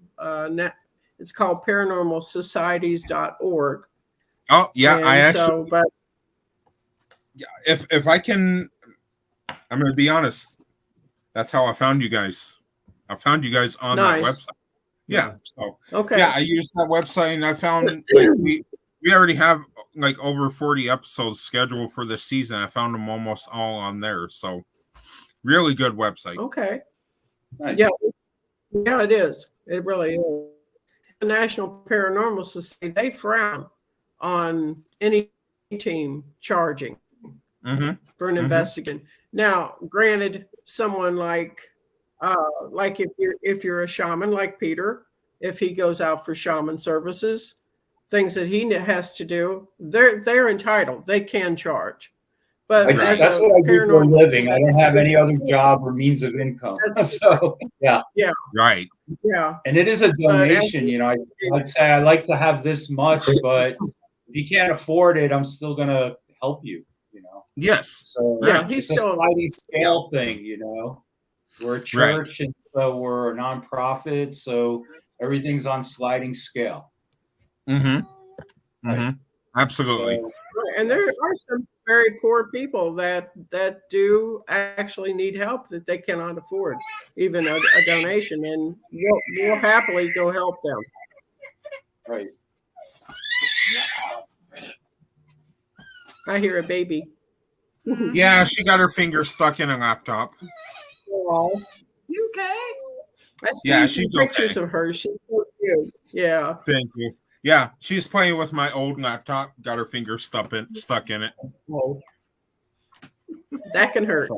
it's called paranormalsocieties.org. Oh yeah, and I actually. If I can, I'm going to be honest. That's how I found you guys. I found you guys on that website. Yeah. So I used that website and I found we already have like over 40 episodes scheduled for this season. I found them almost all on there. So really good website. Okay. Nice. Yeah, it is. It really is. The National Paranormal Society, they frown on any team charging for an investigation. Now, granted, someone like if you're a shaman like Peter, if he goes out for shaman services, things that he has to do, they're entitled. They can charge. But that's what I do for a living. I don't have any other job or means of income. So yeah. Right. Yeah. And it is a donation, I'd say I like to have this much, but if you can't afford it, I'm still gonna help you, Yes. So he's it's still a sliding scale thing, We're a church and so we're a nonprofit, so everything's on sliding scale. Absolutely. And there are some very poor people that do actually need help that they cannot afford even a donation, and we'll happily go help them. Right. I hear a baby. Yeah, she got her finger stuck in a laptop. Oh. You okay? I see she's pictures of her. She's so cute. Yeah. Thank you. Yeah, she's playing with my old laptop. Got her finger stuck in it. Oh. That can hurt.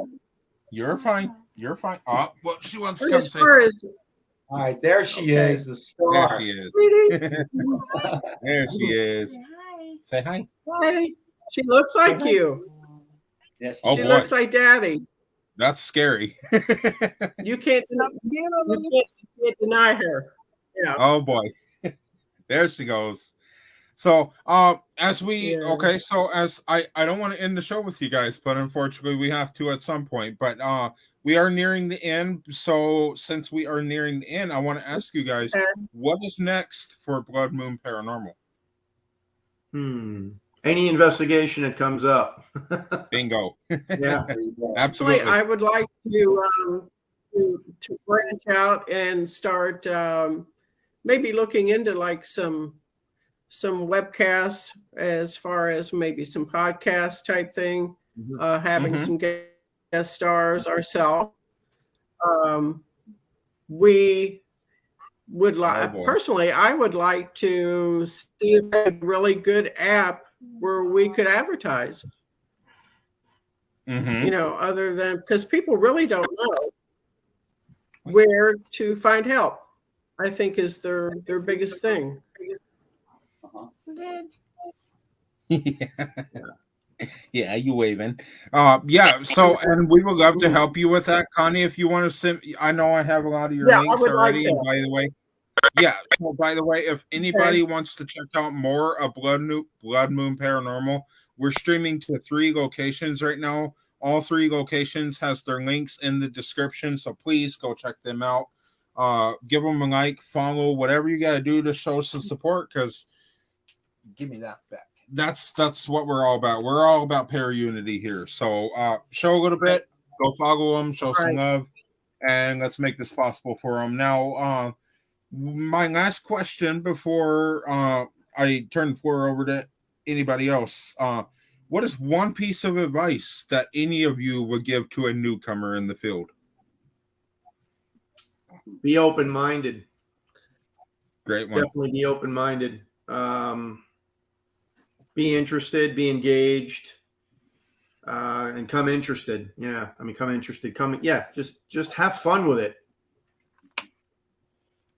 You're fine. You're fine. Oh, well, she wants to But come as say. far as All right, there she is, the star. There she is. There she is. Say hi. Hi. She looks like you. Yes. Oh, She boy. looks like Daddy. That's scary. You can't deny her. Yeah. Oh boy. There she goes. So as we as I don't want to end the show with you guys, but unfortunately we have to at some point. But we are nearing the end. So since we are nearing the end, I want to ask you guys, what is next for Blood Moon Paranormal? Any investigation that comes up. Bingo. Yeah. Absolutely. I would like to branch out and start maybe looking into like some webcasts, as far as maybe some podcast type thing, having some guest stars ourselves. We would like, personally, I would like to see a really good app where we could advertise. Other than, because people really don't know where to find help, I think is their biggest thing. Yeah, you waving. So, and we would love to help you with that, Connie. If you want to send, I know I have a lot of your links already. And by the way, if anybody wants to check out more of Blood Moon Paranormal, we're streaming to 3 locations right now. All 3 locations has their links in the description, so please go check them out. Give them a like, follow, whatever you got to do to show some support, because give me that back. That's what we're all about. We're all about para-unity here. So show a little bit, go follow them, show some love, and let's make this possible for them. Now, my last question before I turn the floor over to anybody else. What is one piece of advice that any of you would give to a newcomer in the field? Be open-minded. Great one. Definitely be open-minded. be interested, be engaged, and come interested. Yeah, I mean, come interested. Come, yeah, just have fun with it.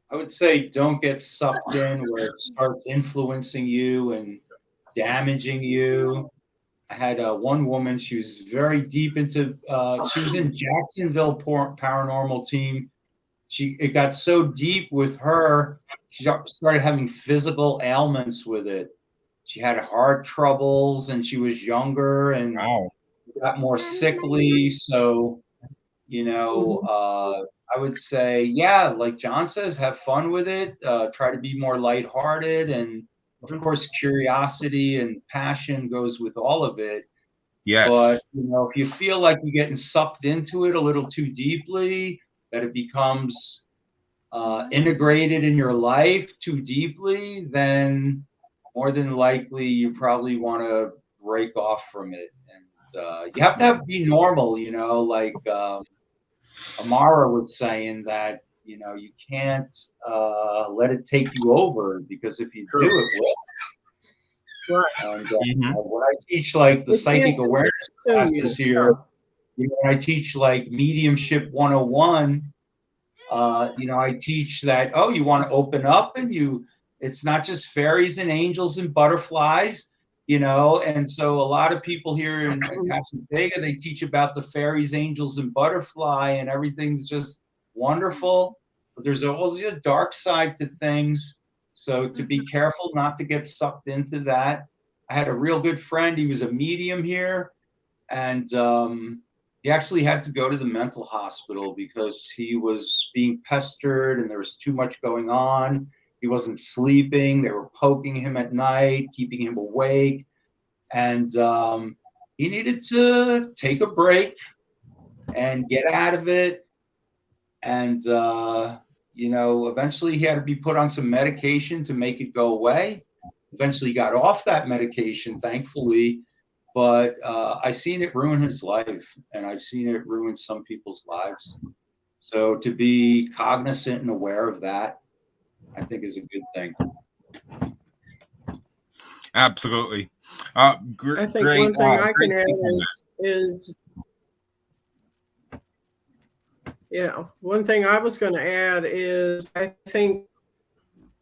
I would say don't get sucked in where it starts influencing you and damaging you. I had one woman, she was very deep into, she was in Jacksonville Paranormal Team. It got so deep with her, she started having physical ailments with it. She had heart troubles and she was younger and got more sickly. So, you know, I would say, yeah, like John says, have fun with it. Try to be more lighthearted. And of course, curiosity and passion goes with all of it. Yes. But, you know, if you feel like you're getting sucked into it a little too deeply, that it becomes integrated in your life too deeply, then more than likely you probably want to break off from it. And you have to be normal, you know, like Amara was saying that, you know, you can't let it take you over, because if you do, it will. And when I teach like the psychic awareness classes here, you know, when I teach like mediumship 101, you know, I teach that, oh, you want to open up and it's not just fairies and angels and butterflies, you know. And so a lot of people here in Casa Vega, they teach about the fairies, angels, and butterfly, and everything's just wonderful. But there's always a dark side to things. So to be careful not to get sucked into that. I had a real good friend. He was a medium here, and he actually had to go to the mental hospital because he was being pestered and there was too much going on. He wasn't sleeping. They were poking him at night, keeping him awake. And he needed to take a break and get out of it. And, you know, eventually he had to be put on some medication to make it go away. Eventually got off that medication, thankfully. But I've seen it ruin his life, and I've seen it ruin some people's lives. So to be cognizant and aware of that, I think is a good thing. Absolutely. I think one thing I can add is one thing I was going to add is I think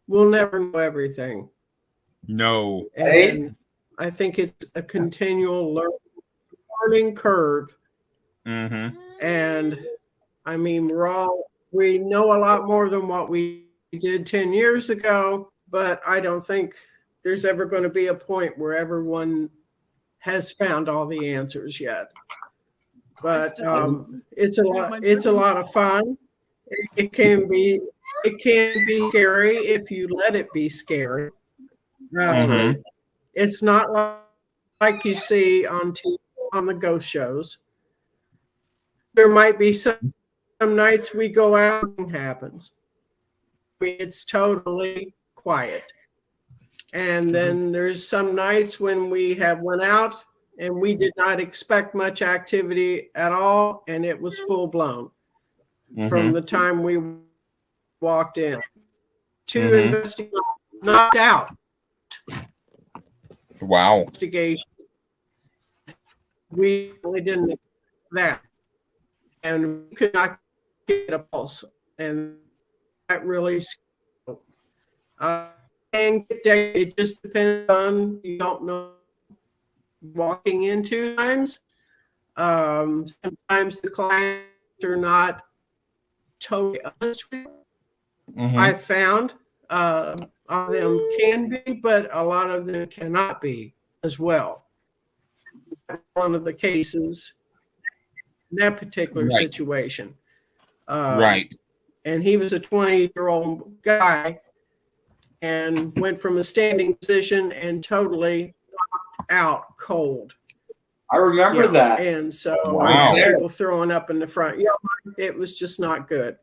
we'll never know everything. No. And I think it's a continual learning curve. Mm-hmm. And I mean, we know a lot more than what we did 10 years ago, but I don't think there's ever going to be a point where everyone has found all the answers yet. But it's a lot of fun. It can be scary if you let it be scary. It's not like you see on TV, on the ghost shows. There might be some nights we go out and nothing happens. It's totally quiet. And then there's some nights when we have went out and we did not expect much activity at all, and it was full blown from the time we walked in. Two investigators knocked out. Wow. Investigation. We really didn't expect that. And we could not get a pulse. And that really and it just depends on, you don't know, walking into times. Sometimes the clients are not totally honest with you. I've found of them can be, but a lot of them cannot be as well. One of the cases in that particular situation. And he was a 20-year-old guy and went from a standing position and totally knocked out cold. I remember that. And so Wow. people throwing up in the front yard. It was just not good.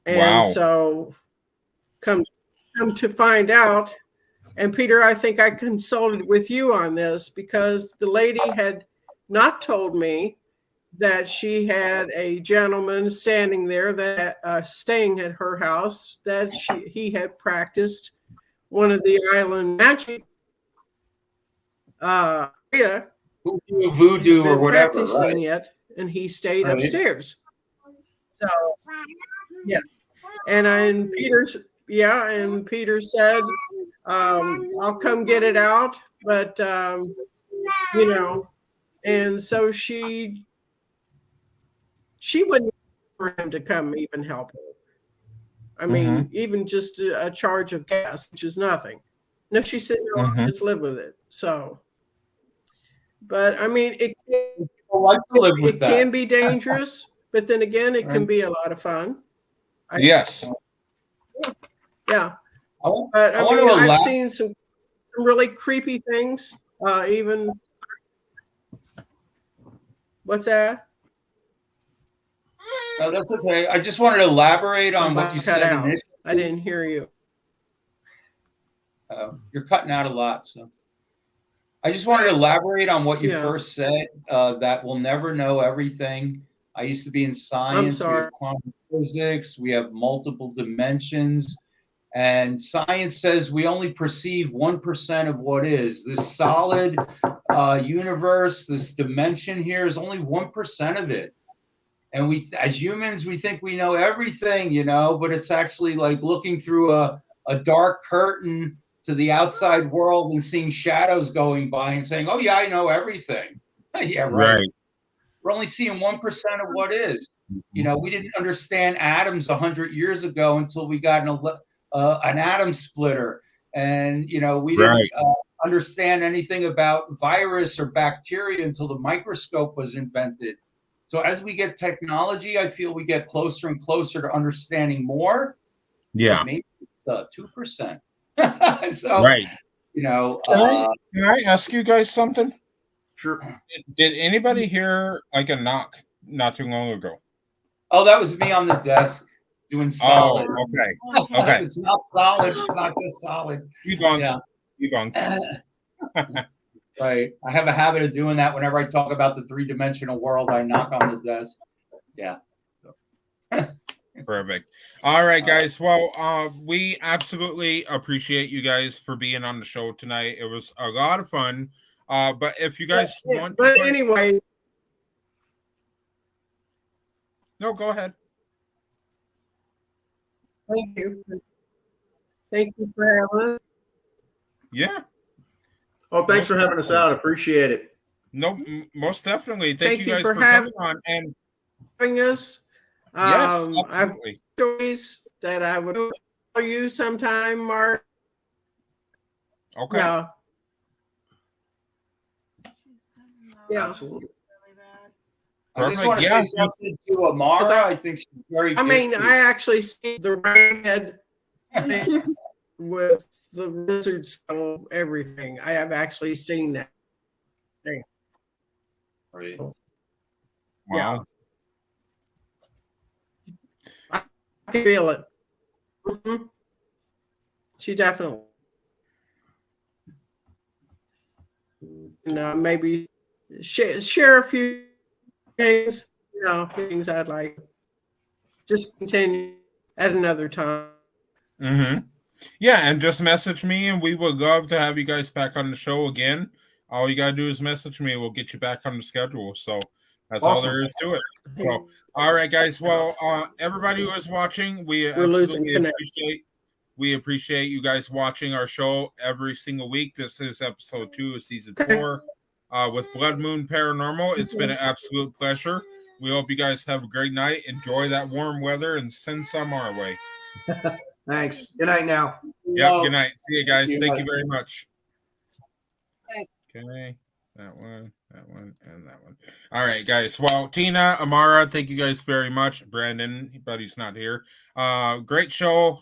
And so come to find out, and Peter, I think I consulted with you on this because the lady had not told me that she had a gentleman standing there that staying at her house that he had practiced one of the island magic Yeah, Voodoo or been whatever, practicing right? it, and he stayed Right. upstairs. So yes, and Peter said, I'll come get it out, but and so she wouldn't for him to come even help her. I mean, even just a charge of gas, which is nothing. No, she said, no, I'll just live with it. So, but I mean, it can be dangerous, but then again, it can be a lot of fun. Yes. Yeah. But I mean, I've seen some really creepy things. Even what's that? No, that's okay. I just wanted to elaborate on what you said initially. I didn't hear you. You're cutting out a lot, so I just wanted to elaborate on what you first said. That we'll never know everything. I used to be in science. We have quantum physics. We have multiple dimensions, and science says we only perceive 1% of what is. This solid universe, this dimension here, is only 1% of it. And we, as humans, we think we know everything, but it's actually like looking through a dark curtain to the outside world and seeing shadows going by and saying, oh, yeah, I know everything. Yeah, right. We're only seeing 1% of what is. We didn't understand atoms 100 years ago until we got an atom splitter. And, we didn't understand anything about virus or bacteria until the microscope was invented. So as we get technology, I feel we get closer and closer to understanding more. Yeah. Maybe it's 2%. So, can I ask you guys something? Sure. Did anybody hear like a knock not too long ago? Oh, that was me on the desk doing solid. Oh, okay. It's not solid. It's not just solid. You gone. Right. I have a habit of doing that whenever I talk about the three-dimensional world. I knock on the desk. Yeah. Perfect. All right, guys. Well, we absolutely appreciate you guys for being on the show tonight. It was a lot of fun. But if you guys want, anyway, no, go ahead. Thank you for having us. Yeah. Oh, thanks for having us out. Appreciate it. No, most definitely. Thank you guys for having coming on and having us. Yes, I have absolutely. stories that I would tell you sometime, Mark. Okay. Yeah. Absolutely. I just want to say something to Amara. I think she's very good. I mean, I actually see the redhead with the lizard skull, everything. I have actually seen that thing. Right. Wow. I can feel it. Mm-hmm. She definitely. Maybe share a few things, things I'd like. Just continue at another time. Mm-hmm. Yeah, and just message me, and we would love to have you guys back on the show again. All you gotta do is message me. We'll get you back on the schedule. So that's all there is to it. So, all right, guys. Well, everybody who is watching, we appreciate you guys watching our show every single week. This is episode 2 of season 4 with Blood Moon Paranormal. It's been an absolute pleasure. We hope you guys have a great night. Enjoy that warm weather and send some our way. Thanks. Good night now. Yep. Good night. See you guys. Thank you very much. Okay. That one, and that one. All right, guys. Well, Tina, Amara, thank you guys very much. Brandon, but he's not here. Great show.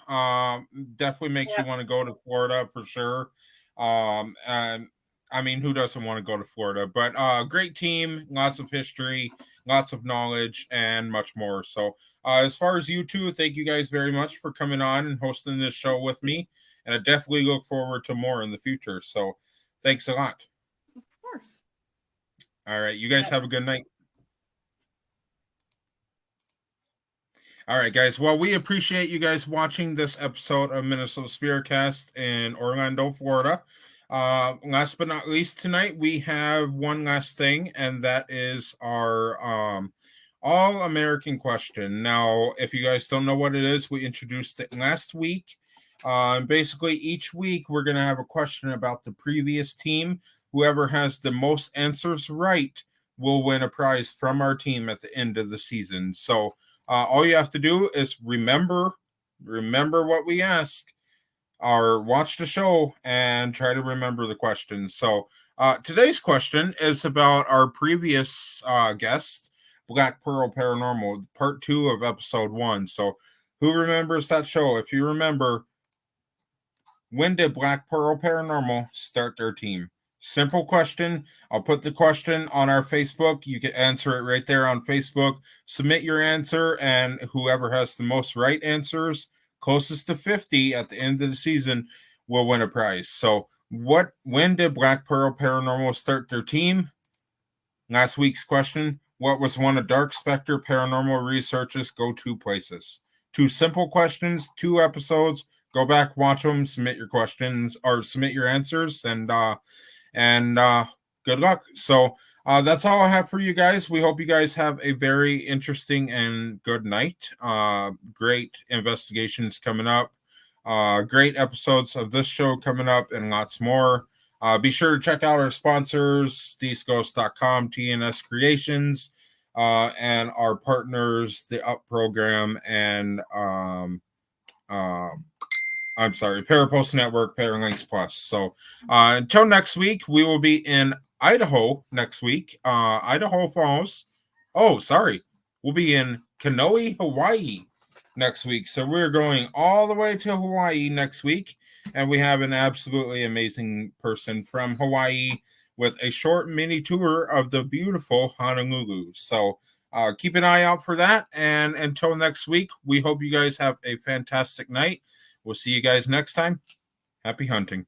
Definitely makes you want to go to Florida for sure. And I mean, who doesn't want to go to Florida? But great team, lots of history, lots of knowledge, and much more. So as far as you two, thank you guys very much for coming on and hosting this show with me. And I definitely look forward to more in the future. So thanks a lot. Of course. All right. You guys have a good night. All right, guys. Well, we appreciate you guys watching this episode of MNSpiritCast in Orlando, Florida. Last but not least, tonight we have one last thing, and that is our All American question. Now, if you guys don't know what it is, we introduced it last week. Basically, each week we're going to have a question about the previous team. Whoever has the most answers right will win a prize from our team at the end of the season. So all you have to do is remember what we ask, or watch the show and try to remember the questions. So today's question is about our previous guest, Black Pearl Paranormal, part 2 of episode 1. So who remembers that show? If you remember, when did Black Pearl Paranormal start their team? Simple question. I'll put the question on our Facebook. You can answer it right there on Facebook. Submit your answer, and whoever has the most right answers, closest to 50 at the end of the season, will win a prize. So when did Black Pearl Paranormal start their team? Last week's question: what was one of Dark Spectre Paranormal Research's go-to places? 2 simple questions, 2 episodes. Go back, watch them, submit your questions or submit your answers, and good luck. So that's all I have for you guys. We hope you guys have a very interesting and good night. Great investigations coming up. Great episodes of this show coming up, and lots more. Be sure to check out our sponsors, DeezGhost.com, TNS Creations, and our partners, the Up Program, and Parapost Network, Paralinks Plus. So until next week, we will be in Idaho next week. Idaho Falls. Oh, sorry. We'll be in Kanoe, Hawaii next week. So we're going all the way to Hawaii next week. And we have an absolutely amazing person from Hawaii with a short mini tour of the beautiful Honolulu. So keep an eye out for that. And until next week, we hope you guys have a fantastic night. We'll see you guys next time. Happy hunting.